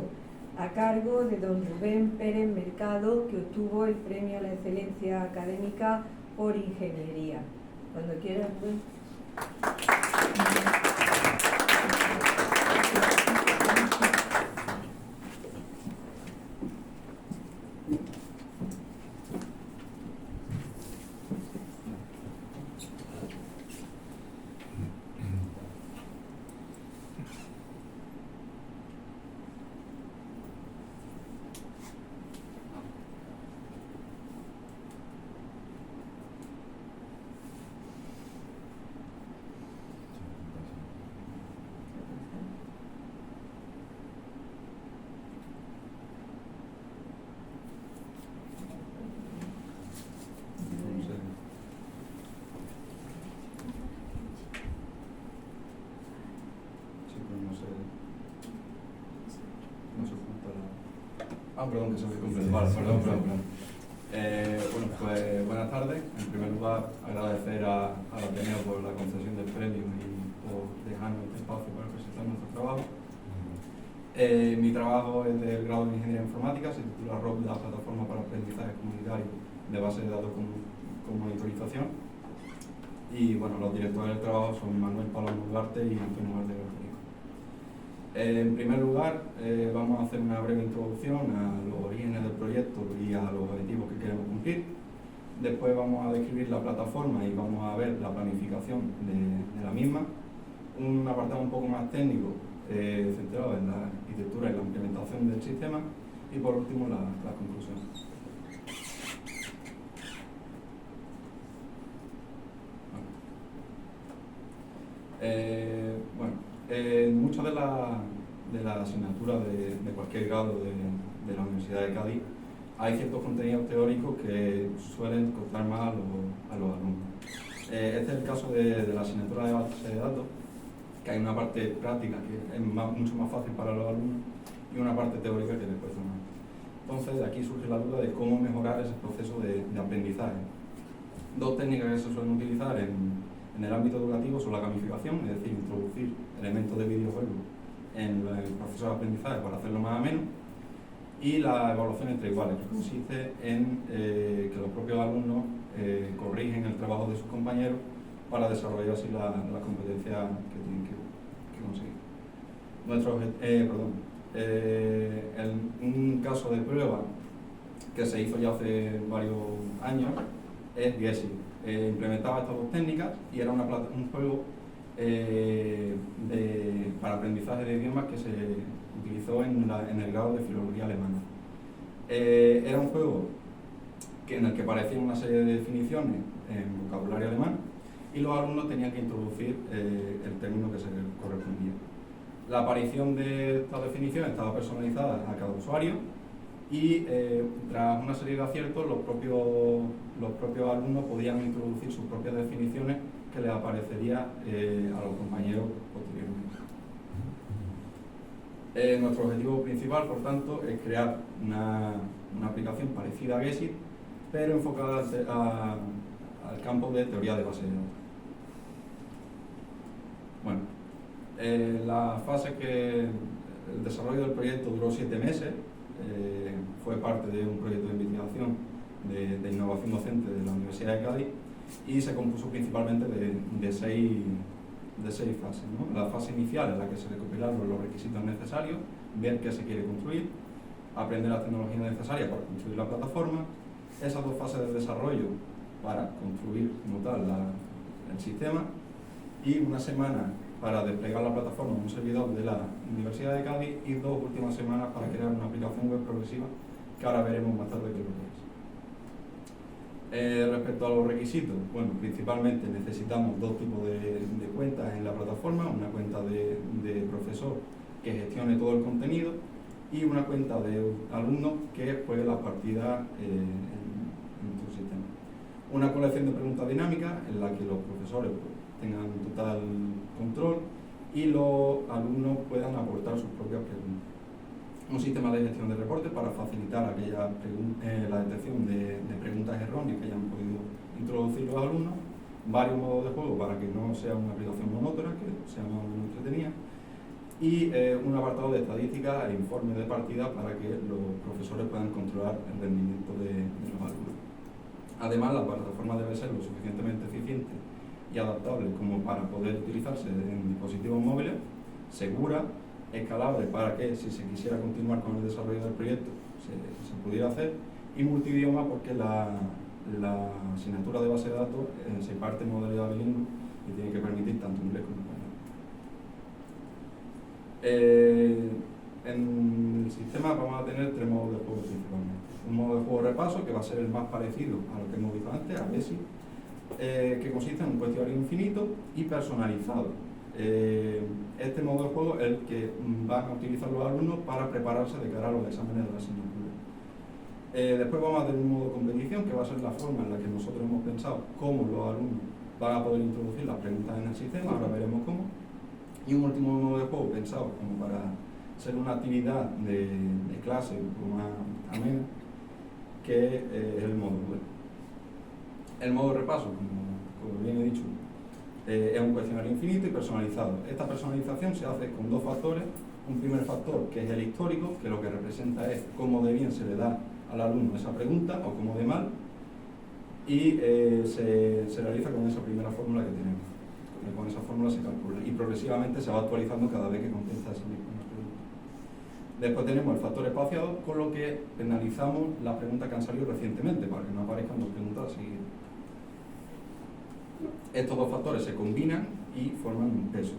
a cargo de don Rubén Pérez Mercado, que obtuvo el premio a la excelencia académica por ingeniería. Cuando quieras, Rubén. Perdón, que se me completo. Vale, perdón. Bueno, pues buenas tardes. En primer lugar, agradecer a Ateneo por la concesión del premio y por dejarnos este espacio para presentar nuestro trabajo. Mi trabajo es del grado de Ingeniería Informática, se titula ROP, la plataforma para aprendizaje comunitario de base de datos con monitorización. Y bueno, los directores del trabajo son Manuel Palomo Ugarte y Antonio Valdez García. En primer lugar, vamos a hacer una breve introducción a los orígenes del proyecto y a los objetivos que queremos cumplir. Después vamos a describir la plataforma y vamos a ver la planificación de la misma. Un apartado un poco más técnico, centrado en la arquitectura y la implementación del sistema. Y por último, la conclusión. Muchas de las asignaturas de cualquier grado de la Universidad de Cádiz hay ciertos contenidos teóricos que suelen costar más a los alumnos. Este es el caso de la asignatura de base de datos, que hay una parte práctica que es mucho más fácil para los alumnos y una parte teórica que les cuesta más. Entonces, de aquí surge la duda de cómo mejorar ese proceso de aprendizaje. Dos técnicas que se suelen utilizar en el ámbito educativo son la gamificación, es decir, introducir elementos de videojuego en el proceso de aprendizaje para hacerlo más ameno, y la evaluación entre iguales, que consiste en que los propios alumnos corrigen el trabajo de sus compañeros para desarrollar así las competencias que tienen que conseguir. Un caso de prueba que se hizo ya hace varios años es Gessi. Implementaba estas dos técnicas y era un juego para aprendizaje de idiomas que se utilizó en el grado de filología alemana. Era un juego en el que aparecían una serie de definiciones en vocabulario alemán y los alumnos tenían que introducir el término que se les correspondía. La aparición de estas definiciones estaba personalizada a cada usuario y tras una serie de aciertos los propios alumnos podían introducir sus propias definiciones que les aparecería a los compañeros posteriormente. Nuestro objetivo principal, por tanto, es crear una aplicación parecida a Gessi, pero enfocada al campo de teoría de base de datos. Bueno, el desarrollo del proyecto duró 7 meses, fue parte de un proyecto de investigación de innovación docente de la Universidad de Cádiz y se compuso principalmente de seis fases, ¿no? La fase inicial en la que se recopilaron los requisitos necesarios, ver qué se quiere construir, aprender las tecnologías necesarias para construir la plataforma, esas 2 fases de desarrollo para construir como tal el sistema y una semana para desplegar la plataforma en un servidor de la Universidad de Cádiz y 2 últimas semanas para crear una aplicación web progresiva que ahora veremos más tarde qué es lo que es. Respecto a los requisitos, bueno, principalmente necesitamos 2 tipos de cuentas en la plataforma, una cuenta de profesor que gestione todo el contenido y una cuenta de alumno que juegue las partidas en nuestro sistema. Una colección de preguntas dinámicas en la que los profesores tengan total control y los alumnos puedan aportar sus propias preguntas. Un sistema de gestión de reportes para facilitar la detección de preguntas erróneas que hayan podido introducir los alumnos, varios modos de juego para que no sea una aplicación monótona, que sea más o menos entretenida, y un apartado de estadísticas e informes de partida para que los profesores puedan controlar el rendimiento de los alumnos. Además, la plataforma debe ser lo suficientemente eficiente y adaptable como para poder utilizarse en dispositivos móviles, segura, escalable para que si se quisiera continuar con el desarrollo del proyecto se pudiera hacer, y multidioma porque la asignatura de base de datos se parte en modalidad bilingüe y tiene que permitir tanto inglés como español. En el sistema vamos a tener 3 modos de juego principalmente. Un modo de juego repaso, que va a ser el más parecido a lo que hemos visto antes, a Gessi, que consiste en un cuestionario infinito y personalizado. Este modo de juego es el que van a utilizar los alumnos para prepararse de cara a los exámenes de la asignatura. Después vamos a tener un modo de competición, que va a ser la forma en la que nosotros hemos pensado cómo los alumnos van a poder introducir las preguntas en el sistema, ahora veremos cómo. Y un último modo de juego pensado como para ser una actividad de clase un poco más amena, que es el modo web. El modo repaso, como bien he dicho, es un cuestionario infinito y personalizado. Esta personalización se hace con 2 factores. Un primer factor, que es el histórico, que lo que representa es cómo de bien se le da al alumno esa pregunta o cómo de mal, y se realiza con esa primera fórmula que tenemos. Con esa fórmula se calcula y progresivamente se va actualizando cada vez que contesta esa misma pregunta. Después tenemos el factor espaciado, con lo que penalizamos las preguntas que han salido recientemente para que no aparezcan 2 preguntas seguidas. Estos 2 factores se combinan y forman un peso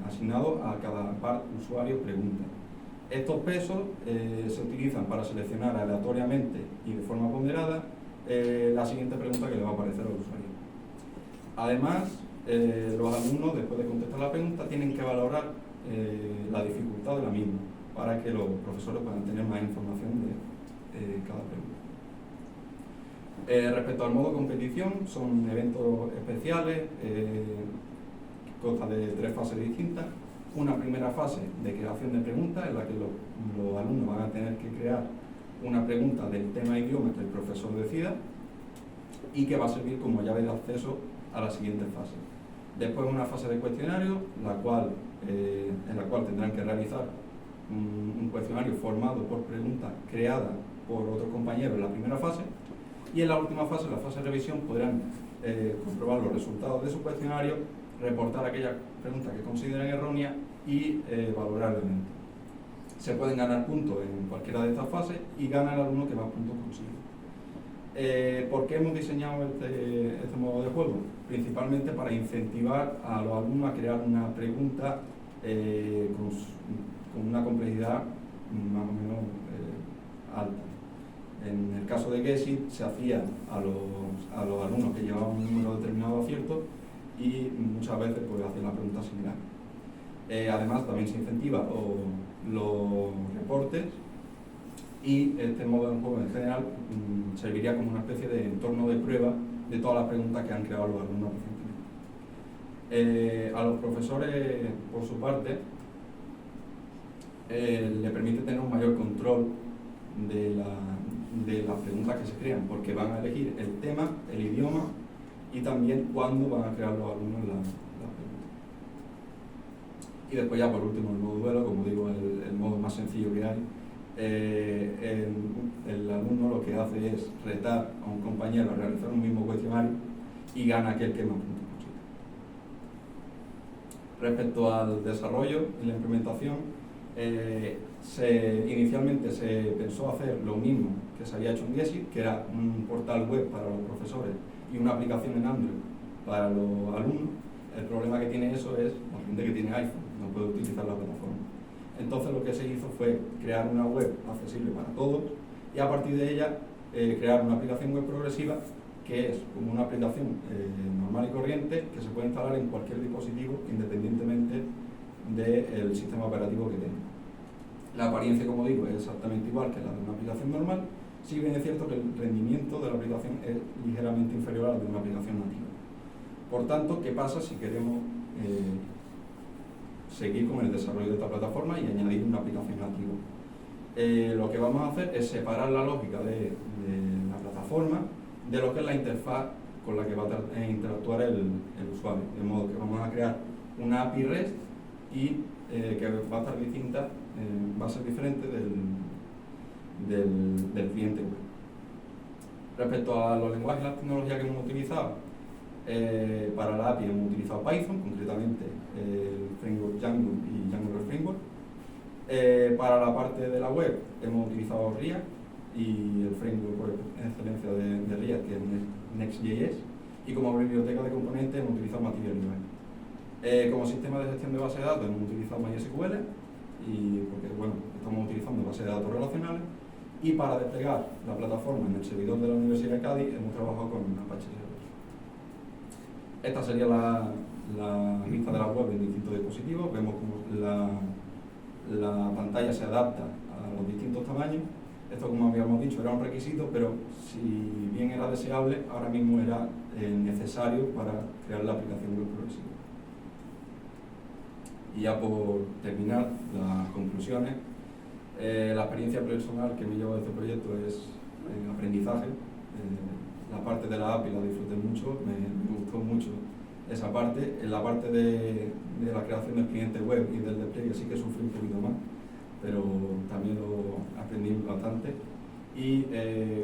asignado a cada par usuario pregunta. Estos pesos se utilizan para seleccionar aleatoriamente y de forma ponderada la siguiente pregunta que le va a aparecer al usuario. Además, los alumnos, después de contestar la pregunta, tienen que valorar la dificultad de la misma para que los profesores puedan tener más información de cada pregunta. Respecto al modo competición, son eventos especiales consta de 3 fases distintas. Una primera fase de creación de preguntas, en la que los alumnos van a tener que crear una pregunta del tema idioma que el profesor decida y que va a servir como llave de acceso a la siguiente fase. Después una fase de cuestionario, en la cual tendrán que realizar un cuestionario formado por preguntas creadas por otros compañeros en la primera fase, y en la última fase, la fase de revisión, podrán comprobar los resultados de su cuestionario, reportar aquellas preguntas que consideren erróneas y valorar el evento. Se pueden ganar puntos en cualquiera de estas fases y gana el alumno que más puntos consigue. ¿Por qué hemos diseñado este modo de juego? Principalmente para incentivar a los alumnos a crear una pregunta con una complejidad más o menos alta. En el caso de Gessit se hacía a los alumnos que llevaban un número determinado de aciertos y muchas veces pues hacían la pregunta similar. Además también se incentiva los reportes, y este modo de juego en general serviría como una especie de entorno de prueba de todas las preguntas que han creado los alumnos recientemente. A los profesores, por su parte, le permite tener un mayor control de las preguntas que se crean, porque van a elegir el tema, el idioma y también cuándo van a crear los alumnos las preguntas. Y después ya por último el modo duelo, como digo, el modo más sencillo que hay. El alumno lo que hace es retar a un compañero a realizar un mismo cuestionario y gana aquel que más puntos consigue. Respecto al desarrollo y la implementación, inicialmente se pensó hacer lo mismo que se había hecho en Gessit, que era un portal web para los profesores y una aplicación en Android para los alumnos. El problema que tiene eso es la gente que tiene iPhone, no puede utilizar la plataforma. Entonces lo que se hizo fue crear una web accesible para todos y a partir de ella crear una aplicación web progresiva, que es como una aplicación normal y corriente que se puede instalar en cualquier dispositivo independientemente del sistema operativo que tenga. La apariencia, como digo, es exactamente igual que la de una aplicación normal, si bien es cierto que el rendimiento de la aplicación es ligeramente inferior al de una aplicación nativa. Por tanto, ¿qué pasa si queremos seguir con el desarrollo de esta plataforma y añadir una aplicación nativa? Lo que vamos a hacer es separar la lógica de la plataforma de lo que es la interfaz con la que va a interactuar el usuario, de modo que vamos a crear una API REST y que va a estar distinta, va a ser diferente del cliente web. Respecto a los lenguajes y las tecnologías que hemos utilizado, para la API hemos utilizado Python, concretamente el framework Django y Django Framework. Para la parte de la web hemos utilizado React y el framework por excelencia de React, que es Next.js, y como biblioteca de componentes hemos utilizado Material UI. Como sistema de gestión de base de datos hemos utilizado MySQL, porque bueno, estamos utilizando bases de datos relacionales, y para desplegar la plataforma en el servidor de la Universidad de Cádiz hemos trabajado con Apache Server. Esta sería la vista de la web en distintos dispositivos. Vemos cómo la pantalla se adapta a los distintos tamaños. Esto, como habíamos dicho, era un requisito, pero si bien era deseable, ahora mismo era necesario para crear la aplicación web progresiva. Y ya por terminar, las conclusiones. La experiencia personal que me lleva de este proyecto es aprendizaje. La parte de la API la disfruté mucho, me gustó mucho esa parte. En la parte de la creación del cliente web y del despliegue sí que sufrí un poquito más, pero también lo aprendí bastante. Y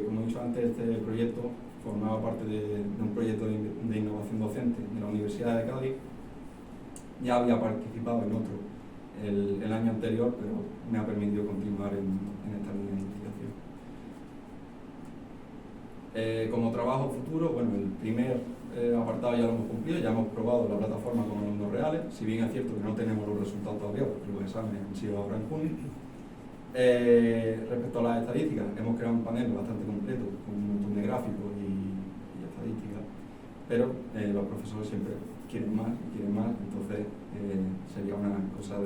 como he dicho antes, este proyecto formaba parte de un proyecto de innovación docente de la Universidad de Cádiz. Ya había participado en otro el año anterior, pero me ha permitido continuar en esta línea de investigación. Como trabajo futuro, bueno, el primer apartado ya lo hemos cumplido, ya hemos probado la plataforma con alumnos reales, si bien es cierto que no tenemos los resultados todavía, porque los exámenes han sido ahora en junio. Respecto a las estadísticas, hemos creado un panel bastante completo con un montón de gráficos y estadísticas, pero los profesores siempre quieren más, entonces sería una cosa a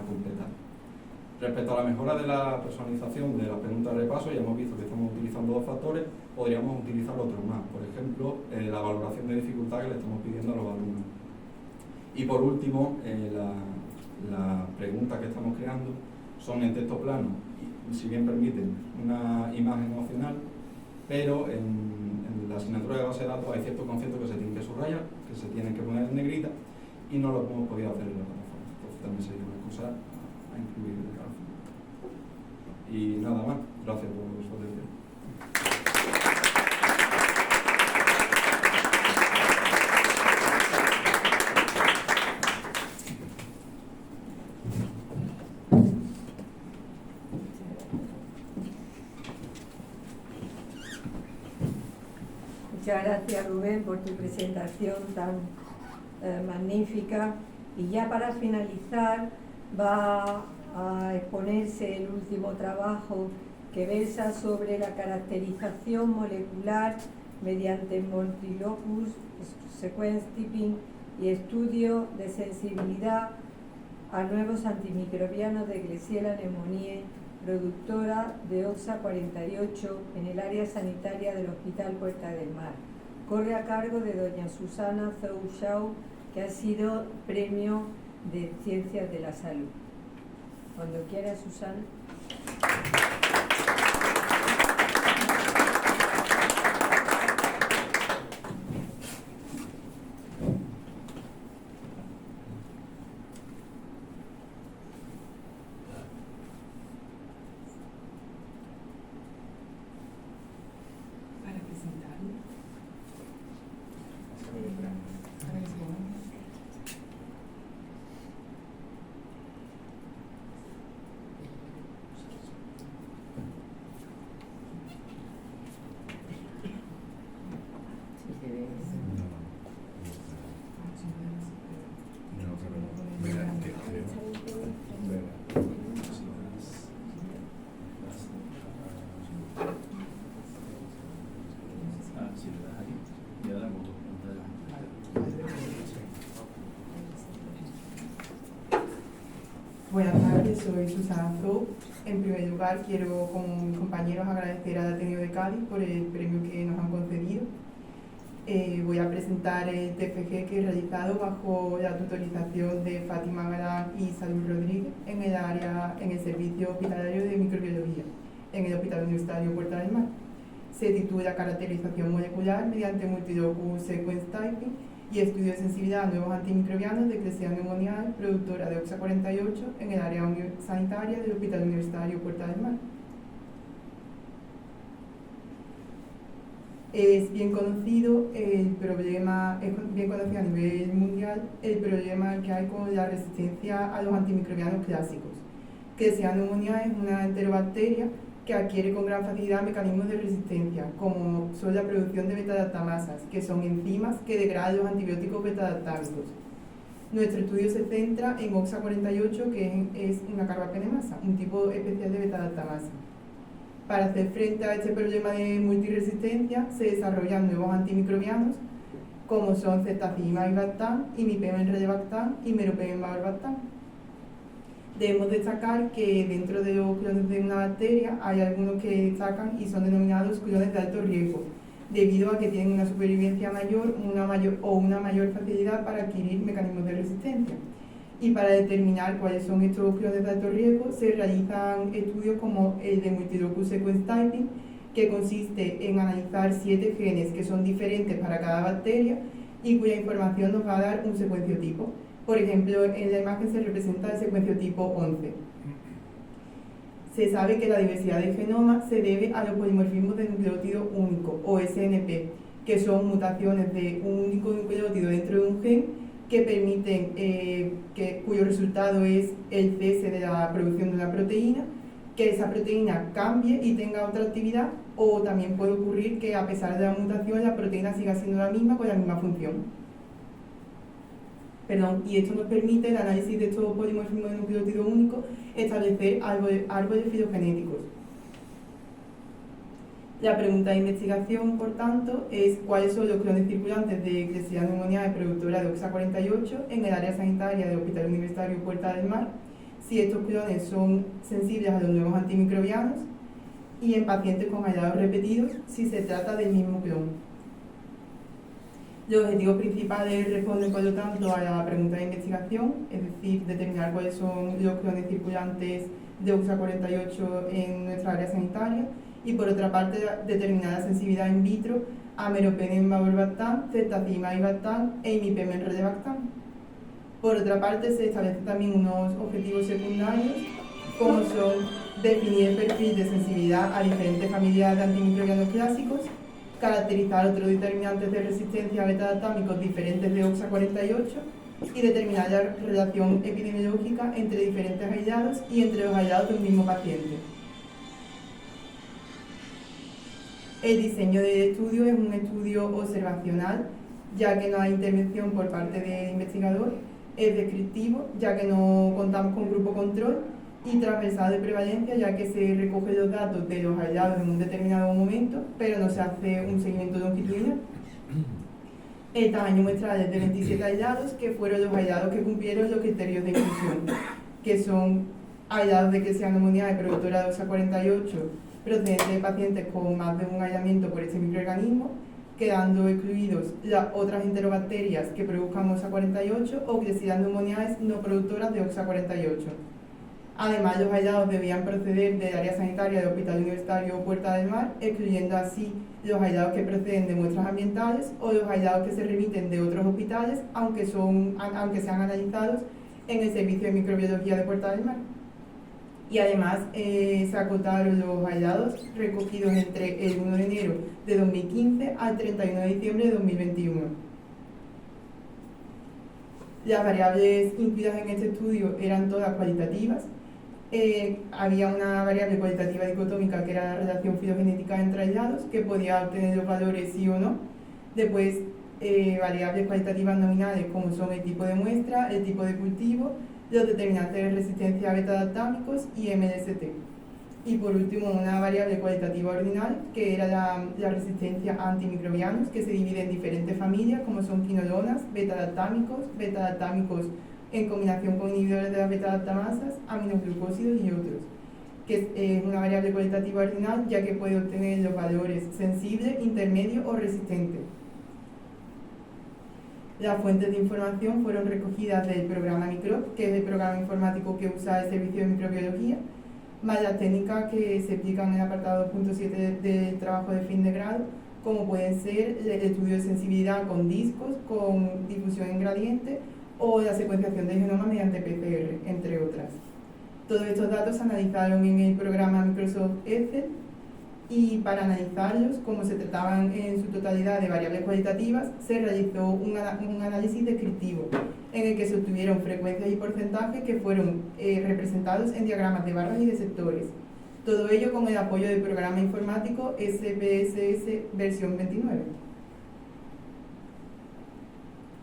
completar. Respecto a la mejora de la personalización de las preguntas de repaso, ya hemos visto que estamos utilizando 2 factores, podríamos utilizar otros más. Por ejemplo, la valoración de dificultad que le estamos pidiendo a los alumnos. Y por último, las preguntas que estamos creando son en texto plano, y si bien permiten una imagen opcional, pero en la asignatura de base de datos hay ciertos conceptos que se tienen que subrayar, que se tienen que poner en negrita, y no lo hemos podido hacer en la plataforma. Entonces también sería una cosa a incluir de cada forma. Y nada más, gracias por su atención. Muchas gracias, Rubén, por tu presentación tan magnífica. Y ya para finalizar va a exponerse el último trabajo que versa sobre la caracterización molecular mediante multilocus sequence typing y estudio de sensibilidad a nuevos antimicrobianos de Klebsiella pneumoniae, productora de OXA 48 en el área sanitaria del Hospital Puerta del Mar. Corre a cargo de doña Susana Zhou Xiao, que ha sido Premio de Ciencias de la Salud. Cuando quiera, Susana. Buenas tardes, soy Susana Zhou. En primer lugar, quiero, como mis compañeros, agradecer al Ateneo de Cádiz por el premio que nos han concedido. Voy a presentar el TFG que he realizado bajo la tutorización de Fátima Galán y Salud Rodríguez en el servicio hospitalario de microbiología en el Hospital Universitario Puerta del Mar. Se titula Caracterización molecular mediante multilocus sequence typing y estudio de sensibilidad a nuevos antimicrobianos de Klebsiella pneumoniae, productora de OXA 48 en el área sanitaria del Hospital Universitario Puerta del Mar. Es bien conocido a nivel mundial el problema que hay con la resistencia a los antimicrobianos clásicos. Klebsiella pneumoniae es una enterobacteria que adquiere con gran facilidad mecanismos de resistencia, como son la producción de beta-lactamasas, que son enzimas que degradan los antibióticos beta-lactámicos. Nuestro estudio se centra en OXA 48, que es una carbapenemasa, un tipo especial de beta-lactamasa. Para hacer frente a este problema de multiresistencia, se desarrollan nuevos antimicrobianos, como son ceftazidimab-bactam, imipenem-relebactam y meropenem-valbactam. Debemos destacar que dentro de los clones de una bacteria hay algunos que destacan y son denominados clones de alto riesgo, debido a que tienen una supervivencia mayor o una mayor facilidad para adquirir mecanismos de resistencia. Y para determinar cuáles son estos clones de alto riesgo, se realizan estudios como el de multilocus sequence typing, que consiste en analizar 7 genes que son diferentes para cada bacteria y cuya información nos va a dar un secuenciotipo. Por ejemplo, en la imagen se representa el secuenciotipo 11. Se sabe que la diversidad del genoma se debe a los polimorfismos de nucleótido único, o SNP, que son mutaciones de un único nucleótido dentro de un gen que permiten, cuyo resultado es el cese de la producción de una proteína, que esa proteína cambie y tenga otra actividad, o también puede ocurrir que a pesar de la mutación la proteína siga siendo la misma con la misma función. Y esto nos permite, el análisis de estos polimorfismos de nucleótido único, establecer árboles filogenéticos. La pregunta de investigación, por tanto, es cuáles son los clones circulantes de Klebsiella pneumoniae productora de OXA 48 en el área sanitaria del Hospital Universitario Puerta del Mar, si estos clones son sensibles a los nuevos antimicrobianos y en pacientes con hallados repetidos si se trata del mismo clon. Los objetivos principales responden, por lo tanto, a la pregunta de investigación, es decir, determinar cuáles son los clones circulantes de OXA48 en nuestra área sanitaria y, por otra parte, determinar la sensibilidad in vitro a meropenem-valboctam, ceftazimab-bactam e imipenem-relebactam. Por otra parte, se establecen también unos objetivos secundarios, como son definir el perfil de sensibilidad a diferentes familias de antimicrobianos clásicos, caracterizar otros determinantes de resistencia a beta-adaptámicos diferentes de OXA48 y determinar la relación epidemiológica entre diferentes aislados y entre los aislados de un mismo paciente. El diseño del estudio es un estudio observacional, ya que no hay intervención por parte del investigador, es descriptivo, ya que no contamos con grupo control, y transversal de prevalencia, ya que se recogen los datos de los aislados en un determinado momento, pero no se hace un seguimiento longitudinal. El tamaño muestral es de 27 aislados, que fueron los aislados que cumplieron los criterios de inclusión, que son aislados de Klebsiella pneumoniae productora de OXA48 procedentes de pacientes con más de un aislamiento por este microorganismo, quedando excluidos las otras enterobacterias que produzcan OXA48 o Klebsiella pneumoniae no productoras de OXA48. Además, los aislados debían proceder del área sanitaria del Hospital Universitario o Puerta del Mar, excluyendo así los aislados que proceden de muestras ambientales o los aislados que se remiten de otros hospitales, aunque sean analizados en el Servicio de Microbiología de Puerta del Mar. Y además se acotaron los aislados recogidos entre el 1 de enero de 2015 al 31 de diciembre de 2021. Las variables incluidas en este estudio eran todas cualitativas. Había una variable cualitativa dicotómica que era la relación filogenética entre aislados, que podía obtener los valores sí o no. Después, variables cualitativas nominales como son el tipo de muestra, el tipo de cultivo, los determinantes de resistencia a beta-adaptámicos y MLST. Y por último, una variable cualitativa ordinal, que era la resistencia a antimicrobianos, que se divide en diferentes familias como son quinolonas, beta-adaptámicos en combinación con inhibidores de las beta-adaptamasas, aminoglucósidos y otros, que es una variable cualitativa ordinal ya que puede obtener los valores sensible, intermedio o resistente. Las fuentes de información fueron recogidas del programa Microb, que es el programa informático que usa el Servicio de Microbiología, más las técnicas que se explican en el apartado 2.7 del trabajo de fin de grado, como pueden ser el estudio de sensibilidad con discos, con difusión en gradiente, o la secuenciación del genoma mediante PCR, entre otras. Todos estos datos se analizaron en el programa Microsoft Excel y para analizarlos, como se trataban en su totalidad de variables cualitativas, se realizó un análisis descriptivo en el que se obtuvieron frecuencias y porcentajes que fueron representados en diagramas de barras y de sectores. Todo ello con el apoyo del programa informático SPSS versión 29.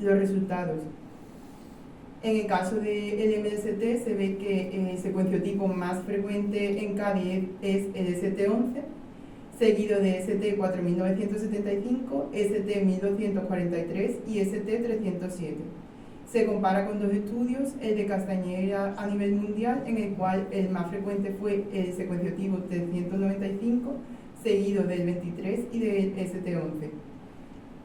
Los resultados. En el caso del MLST se ve que el secuenciotipo más frecuente en Cádiz es el ST11, seguido de ST4975, ST1243 y ST307. Se compara con dos estudios, el de Castañera a nivel mundial, en el cual el más frecuente fue el secuenciotipo 395, seguido del 23 y del ST11.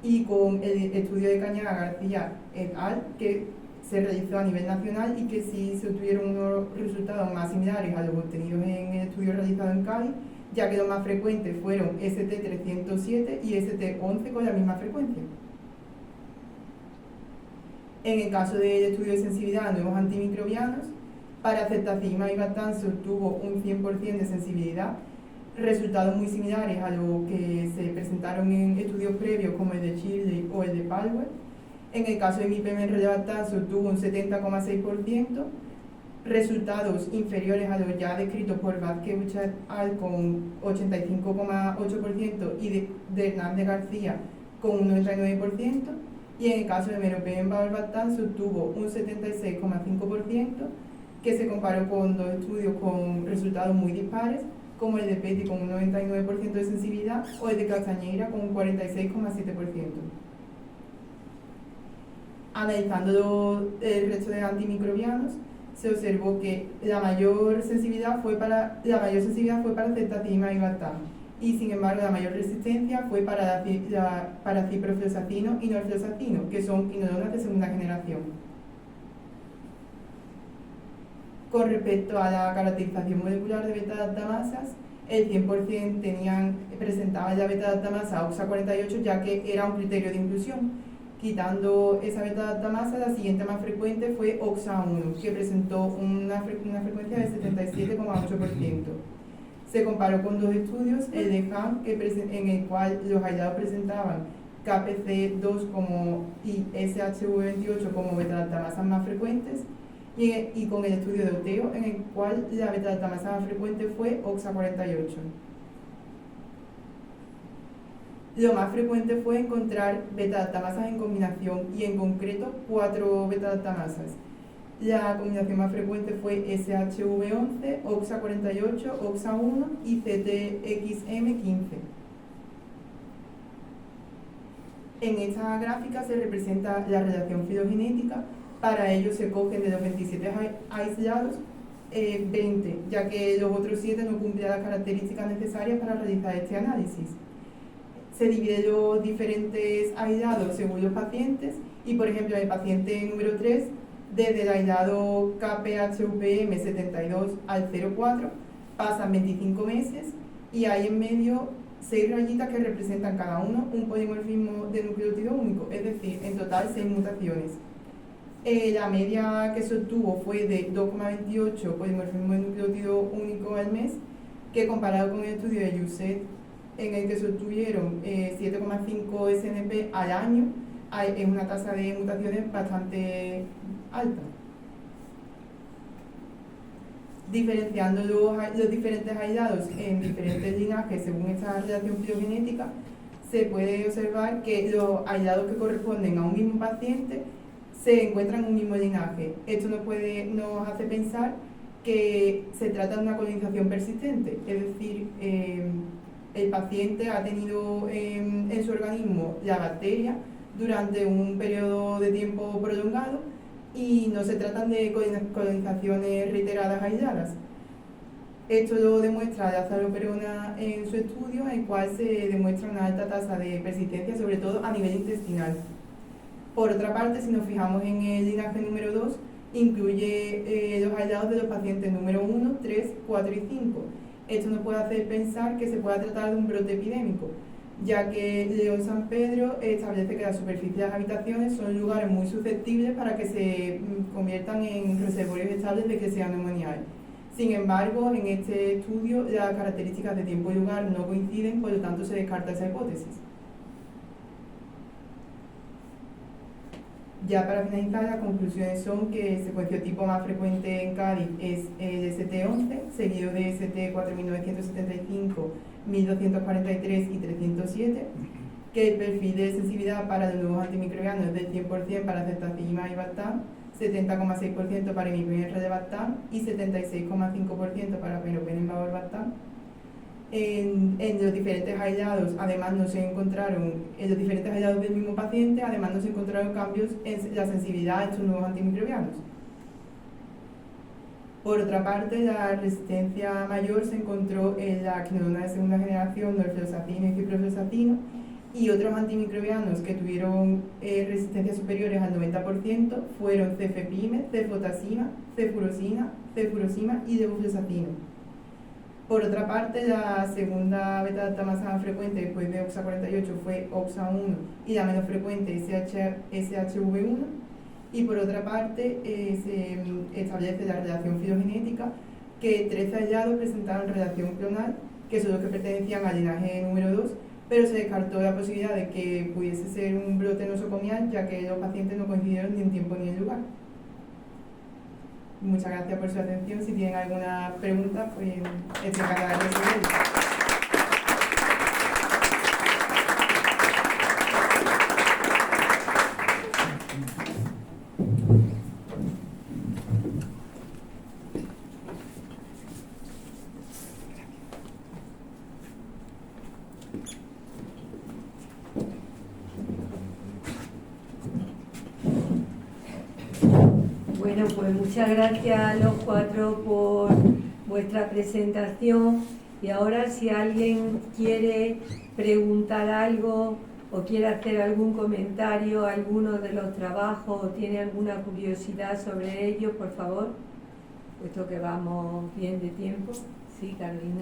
Y con el estudio de Cañaga García et al., que se realizó a nivel nacional y que sí se obtuvieron unos resultados más similares a los obtenidos en el estudio realizado en Cádiz, ya que los más frecuentes fueron ST307 y ST11 con la misma frecuencia. En el caso del estudio de sensibilidad a nuevos antimicrobianos, para ceftazimab y bactam se obtuvo un 100% de sensibilidad, resultados muy similares a los que se presentaron en estudios previos como el de Chile o el de Palwell. En el caso de imipenem-relebactam se obtuvo un 70,6%, resultados inferiores a los ya descritos por Vázquez et al. Con 85,8% y de Hernández García con un 99%, y en el caso de meropenem-valboctam se obtuvo un 76,5%, que se comparó con dos estudios con resultados muy dispares, como el de Petty con un 99% de sensibilidad o el de Castañeira con un 46,7%. Analizando el resto de antimicrobianos, se observó que la mayor sensibilidad fue para ceftazidima y bactam, y sin embargo la mayor resistencia fue para ciprofloxacino y norfloxacino, que son quinolonas de segunda generación. Con respecto a la caracterización molecular de beta-lactamasas, el 100% presentaba la beta-lactamasa OXA48, ya que era un criterio de inclusión. Quitando esa beta-lactamasa, la siguiente más frecuente fue OXA1, que presentó una frecuencia de 77,8%. Se comparó con dos estudios, el de Han, en el cual los aislados presentaban KPC2 y SHV28 como beta-lactamasas más frecuentes, y con el estudio de Oteo, en el cual la beta-lactamasa más frecuente fue OXA48. Lo más frecuente fue encontrar beta-lactamasas en combinación, y en concreto 4 beta-lactamasas. La combinación más frecuente fue SHV11, OXA48, OXA1 y CTXM15. En esta gráfica se representa la relación filogenética. Para ello se cogen de los 27 aislados 20, ya que los otros 7 no cumplían las características necesarias para realizar este análisis. Se divide los diferentes aislados según los pacientes, y por ejemplo en el paciente número 3, desde el aislado KPHVM 72 al 04 pasan 25 meses, y hay en medio 6 rayitas que representan cada uno un polimorfismo de nucleótido único, es decir, en total 6 mutaciones. La media que se obtuvo fue de 2,28 polimorfismo de nucleótido único al mes, que comparado con el estudio de Yuset, en el que se obtuvieron 7,5 SNP al año, es una tasa de mutaciones bastante alta. Diferenciando los diferentes aislados en diferentes linajes según esta relación filogenética, se puede observar que los aislados que corresponden a un mismo paciente se encuentran en un mismo linaje. Esto nos hace pensar que se trata de una colonización persistente, es decir, el paciente ha tenido en su organismo la bacteria durante un periodo de tiempo prolongado, y no se tratan de colonizaciones reiteradas aisladas. Esto lo demuestra Lázaro Perona en su estudio, en el cual se demuestra una alta tasa de persistencia, sobre todo a nivel intestinal. Por otra parte, si nos fijamos en el linaje número 2, incluye los aislados de los pacientes número 1, 3, 4 y 5. Esto nos puede hacer pensar que se pueda tratar de un brote epidémico, ya que León San Pedro establece que las superficies de las habitaciones son lugares muy susceptibles para que se conviertan en reservorios estables de Klebsiella pneumoniae. Sin embargo, en este estudio las características de tiempo y lugar no coinciden, por lo tanto se descarta esa hipótesis. Ya para finalizar, las conclusiones son que el secuenciotipo más frecuente en Cádiz es el ST11, seguido de ST4975, 1243 y 307, que el perfil de sensibilidad para los nuevos antimicrobianos es del 100% para ceftazidima y bactam, 70,6% para imipenem de bactam y 76,5% para meropenem bactam. En los diferentes aislados, además no se encontraron, en los diferentes aislados del mismo paciente, además no se encontraron cambios en la sensibilidad a estos nuevos antimicrobianos. Por otra parte, la resistencia mayor se encontró en la quinolona de segunda generación, norfloxacino y ciprofloxacino, y otros antimicrobianos que tuvieron resistencias superiores al 90% fueron cefepime, cefotacina, cefurosina y levofloxacino. Por otra parte, la segunda beta-lactamasa más frecuente después de OXA48 fue OXA1 y la menos frecuente SHV1. Y por otra parte, se establece la relación filogenética, que 13 aislados presentaron relación clonal, que son los que pertenecían al linaje número 2, pero se descartó la posibilidad de que pudiese ser un brote nosocomial, ya que los pacientes no coincidieron ni en tiempo ni en lugar. Muchas gracias por su atención. Si tienen alguna pregunta, pues estoy encantada de resolverla. Bueno, pues muchas gracias a los cuatro por vuestra presentación. Y ahora, si alguien quiere preguntar algo o quiere hacer algún comentario a alguno de los trabajos o tiene alguna curiosidad sobre ellos, por favor, puesto que vamos bien de tiempo. Sí, Carolina.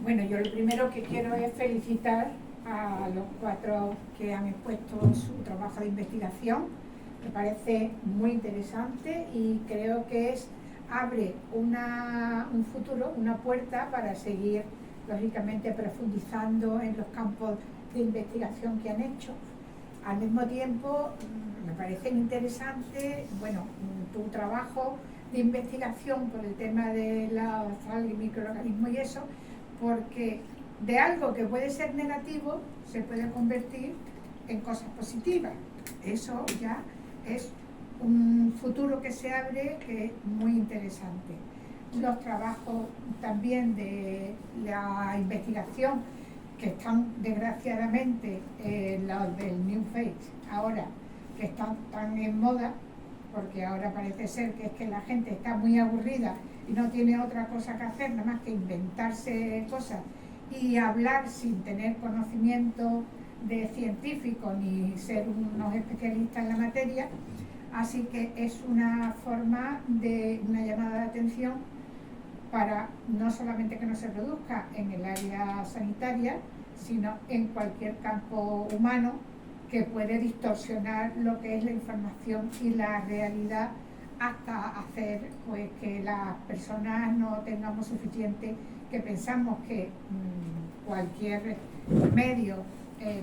Bueno, yo lo primero que quiero es felicitar a los cuatro que han expuesto su trabajo de investigación. Me parece muy interesante y creo que abre un futuro, una puerta para seguir, lógicamente, profundizando en los campos de investigación que han hecho. Al mismo tiempo, me parece interesante, bueno, tu trabajo de investigación por el tema de los algas y microorganismos y eso, porque de algo que puede ser negativo se puede convertir en cosas positivas. Eso ya es un futuro que se abre que es muy interesante. Los trabajos también de la investigación que están desgraciadamente los del New Face ahora, que están tan en moda, porque ahora parece ser que es que la gente está muy aburrida y no tiene otra cosa que hacer nada más que inventarse cosas y hablar sin tener conocimiento de científico ni ser unos especialistas en la materia. Así que es una forma de una llamada de atención para no solamente que no se produzca en el área sanitaria, sino en cualquier campo humano que puede distorsionar lo que es la información y la realidad hasta hacer pues que las personas no tengamos suficiente, que pensamos que cualquier medio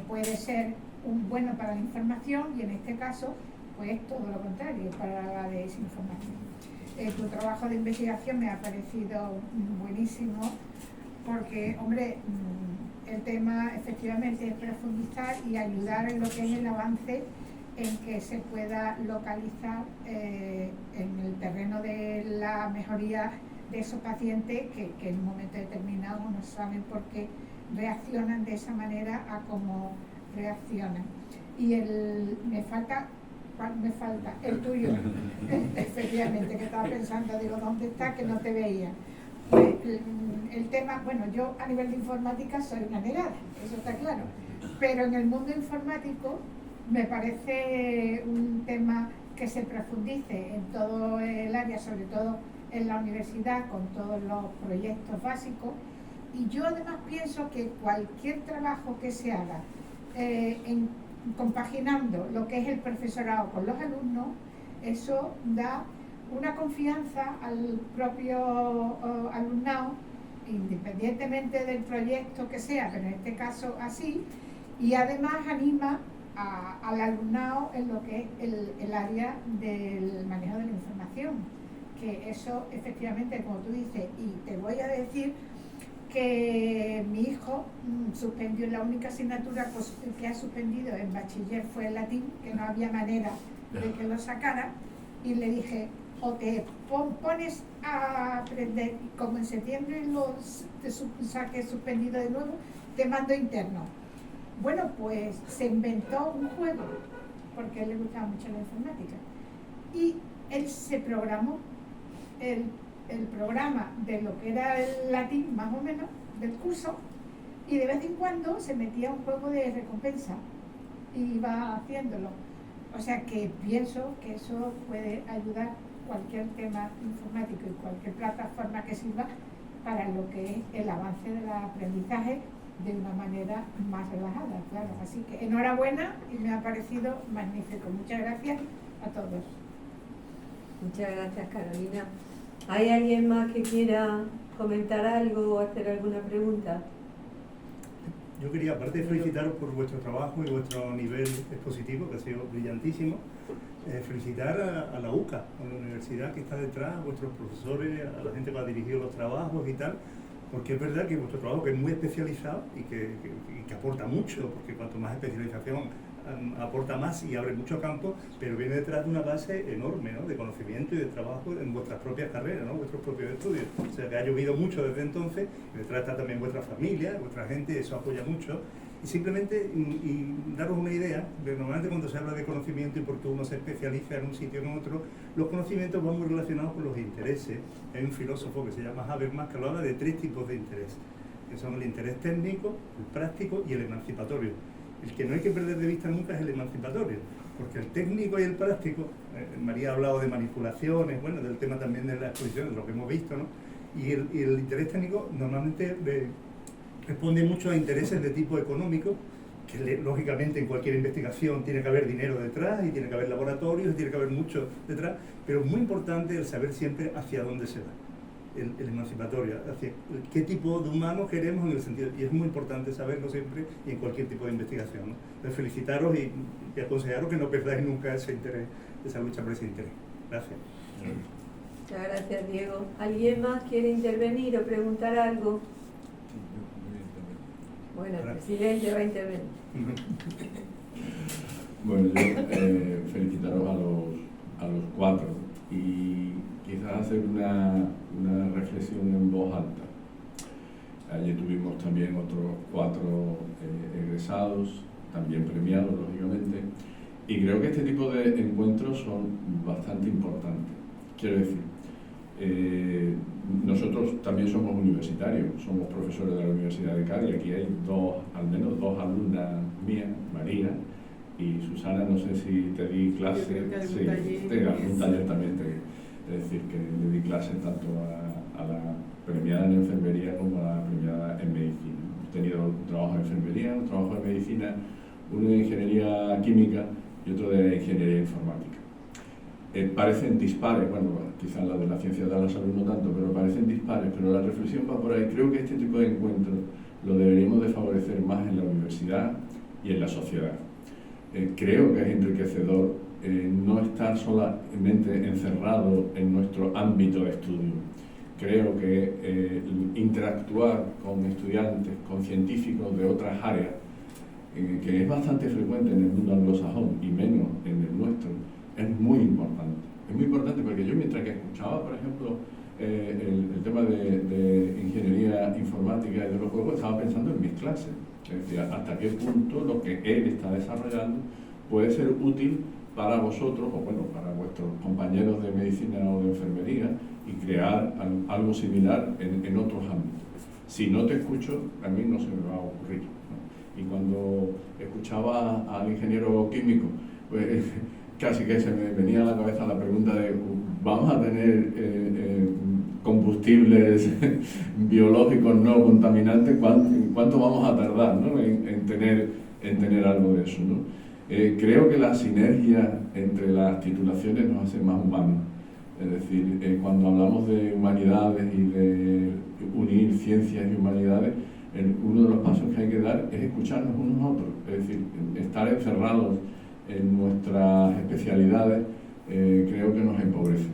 puede ser bueno para la información y en este caso pues todo lo contrario, para la desinformación. Tu trabajo de investigación me ha parecido buenísimo porque, hombre, el tema efectivamente es profundizar y ayudar en lo que es el avance en que se pueda localizar en el terreno de la mejoría de esos pacientes que en un momento determinado no saben por qué reaccionan de esa manera a cómo reaccionan. Y me falta el tuyo, efectivamente, que estaba pensando, digo, ¿dónde está? Que no te veía. El tema, bueno, yo a nivel de informática soy una negada, eso está claro, pero en el mundo informático me parece un tema que se profundice en todo el área, sobre todo en la universidad, con todos los proyectos básicos, y yo además pienso que cualquier trabajo que se haga compaginando lo que es el profesorado con los alumnos, eso da una confianza al propio alumnado, independientemente del proyecto que sea, pero en este caso así, y además anima al alumnado en lo que es el área del manejo de la información, que eso efectivamente, como tú dices, y te voy a decir que mi hijo suspendió, la única asignatura que ha suspendido en bachiller fue el latín, que no había manera de que lo sacara, y le dije, o te pones a aprender, como en septiembre te saque suspendido de nuevo, te mando interno. Bueno, pues se inventó un juego, porque a él le gustaba mucho la informática, y él se programó el programa de lo que era el latín, más o menos, del curso, y de vez en cuando se metía un juego de recompensa y iba haciéndolo. O sea que pienso que eso puede ayudar cualquier tema informático y cualquier plataforma que sirva para lo que es el avance del aprendizaje de una manera más relajada, claro. Así que enhorabuena y me ha parecido magnífico. Muchas gracias a todos. Muchas gracias, Carolina. ¿Hay alguien más que quiera comentar algo o hacer alguna pregunta? Yo quería, aparte de felicitaros por vuestro trabajo y vuestro nivel expositivo, que ha sido brillantísimo, felicitar a la UCA, a la universidad que está detrás, a vuestros profesores, a la gente que ha dirigido los trabajos y tal, porque es verdad que vuestro trabajo, que es muy especializado y que aporta mucho, porque cuanto más especialización aporta más y abre mucho campo, pero viene detrás de una base enorme, ¿no?, de conocimiento y de trabajo en vuestras propias carreras, ¿no?, vuestros propios estudios. O sea, que ha llovido mucho desde entonces, y detrás está también vuestra familia, vuestra gente, eso apoya mucho. Y simplemente y daros una idea, de normalmente cuando se habla de conocimiento y porque uno se especializa en un sitio o en otro, los conocimientos van muy relacionados con los intereses. Hay un filósofo que se llama Habermas que lo habla de 3 tipos de interés, que son el interés técnico, el práctico y el emancipatorio. El que no hay que perder de vista nunca es el emancipatorio, porque el técnico y el práctico, María ha hablado de manipulaciones, bueno, del tema también de la exposición, de lo que hemos visto, ¿no? Y el interés técnico normalmente responde mucho a intereses de tipo económico, que lógicamente en cualquier investigación tiene que haber dinero detrás y tiene que haber laboratorios y tiene que haber mucho detrás, pero es muy importante el saber siempre hacia dónde se va. El emancipatorio, hacia qué tipo de humanos queremos en el sentido, y es muy importante saberlo siempre y en cualquier tipo de investigación, ¿no? Entonces felicitaros y aconsejaros que no perdáis nunca ese interés, esa lucha por ese interés. Gracias. Muchas gracias, Diego. ¿Alguien más quiere intervenir o preguntar algo? Bueno, el presidente va a intervenir. Bueno, yo felicitaros a los 4 y quizás hacer una reflexión en voz alta. Ayer tuvimos también otros 4 egresados, también premiados, lógicamente, y creo que este tipo de encuentros son bastante importantes. Quiero decir, nosotros también somos universitarios, somos profesores de la Universidad de Cádiz. Aquí hay al menos dos alumnas mías, María y Susana. No sé si te di clase. Sí, algún taller también es decir, que le di clase tanto a la premiada en enfermería como a la premiada en medicina. Hemos tenido un trabajo de enfermería, un trabajo de medicina, uno de ingeniería química y otro de ingeniería informática. Parecen dispares, bueno, quizás la de la ciencia de la salud no tanto, pero parecen dispares, pero la reflexión va por ahí. Creo que este tipo de encuentros lo deberíamos de favorecer más en la universidad y en la sociedad. Creo que es enriquecedor no estar solamente encerrado en nuestro ámbito de estudio. Creo que interactuar con estudiantes, con científicos de otras áreas, que es bastante frecuente en el mundo anglosajón y menos en el nuestro, es muy importante. Es muy importante porque yo, mientras que escuchaba, por ejemplo, el tema de ingeniería informática y de los juegos, estaba pensando en mis clases. Es decir, hasta qué punto lo que él está desarrollando puede ser útil para vosotros, o bueno, para vuestros compañeros de medicina o de enfermería, y crear algo similar en otros ámbitos. Si no te escucho, a mí no se me va a ocurrir, ¿no? Y cuando escuchaba al ingeniero químico, pues casi que se me venía a la cabeza la pregunta de ¿vamos a tener combustibles biológicos no contaminantes? ¿Cuánto vamos a tardar, ¿no?, en tener algo de eso, ¿no? Creo que la sinergia entre las titulaciones nos hace más humanos. Es decir, cuando hablamos de humanidades y de unir ciencias y humanidades, uno de los pasos que hay que dar es escucharnos unos a otros. Es decir, estar encerrados en nuestras especialidades creo que nos empobrece.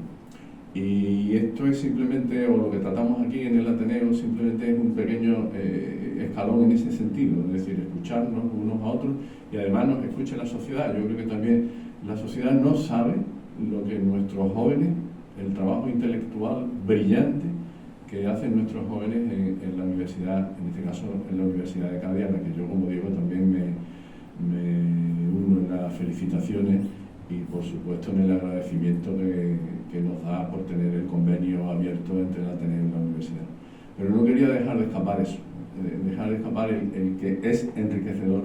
Y esto es simplemente, o lo que tratamos aquí en el Ateneo, simplemente es un pequeño escalón en ese sentido, es decir, escucharnos unos a otros, y además nos escucha la sociedad. Yo creo que también la sociedad no sabe lo que nuestros jóvenes, el trabajo intelectual brillante que hacen nuestros jóvenes en la universidad, en este caso en la Universidad de Cádiz, a la que yo, como digo, también me uno en las felicitaciones y por supuesto en el agradecimiento que nos da por tener el convenio abierto entre el Ateneo y la universidad. Pero no quería dejar de escapar eso, dejar de escapar el que es enriquecedor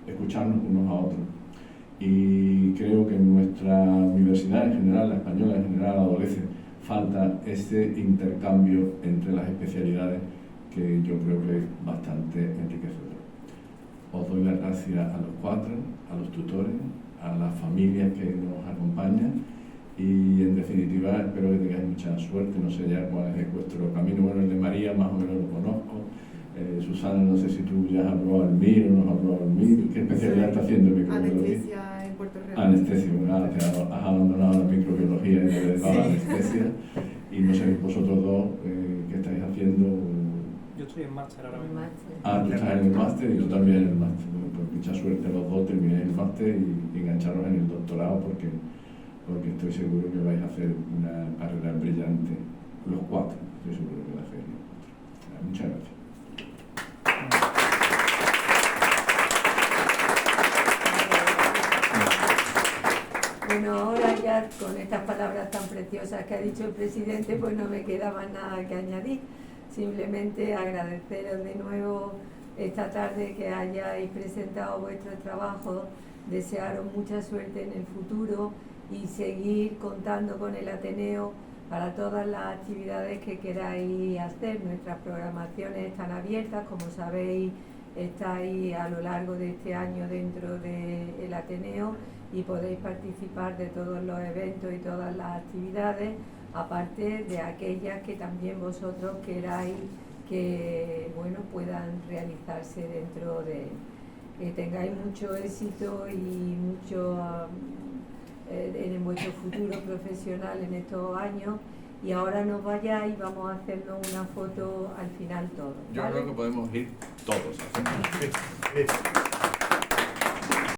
escucharnos unos a otros. Y creo que en nuestra universidad en general, la española en general, adolece falta ese intercambio entre las especialidades, que yo creo que es bastante enriquecedor. Os doy las gracias a los 4, a los tutores, a las familias que nos acompañan, y en definitiva espero que tengáis mucha suerte. No sé ya cuál es vuestro camino. Bueno, el de María más o menos lo conozco. Susana, no sé si tú ya has aprobado el MIR o no has aprobado el MIR. ¿Qué especialidad está haciendo microbiología? Anestesia en Puerto Real. Anestesia, bueno, te has abandonado la microbiología y te has dedicado a la anestesia. Y no sé, vosotros dos, ¿qué estáis haciendo? Yo estoy en máster ahora mismo. Tú estás en el máster y yo también en el máster. Pues mucha suerte los dos, terminéis el máster y engancharos en el doctorado porque estoy seguro que vais a hacer una carrera brillante. Los cuatro, estoy seguro que vais a hacer. Muchas gracias. Bueno, ahora ya con estas palabras tan preciosas que ha dicho el presidente, pues no me queda más nada que añadir. Simplemente agradeceros de nuevo esta tarde que hayáis presentado vuestro trabajo, desearos mucha suerte en el futuro y seguir contando con el Ateneo para todas las actividades que queráis hacer. Nuestras programaciones están abiertas, como sabéis, estáis a lo largo de este año dentro del Ateneo y podéis participar de todos los eventos y todas las actividades, aparte de aquellas que también vosotros queráis que puedan realizarse dentro de él. Que tengáis mucho éxito y mucho en vuestro futuro profesional en estos años. Y ahora nos vayáis, vamos a hacernos una foto al final todos. Yo ¿vale? creo que podemos ir todos a hacer.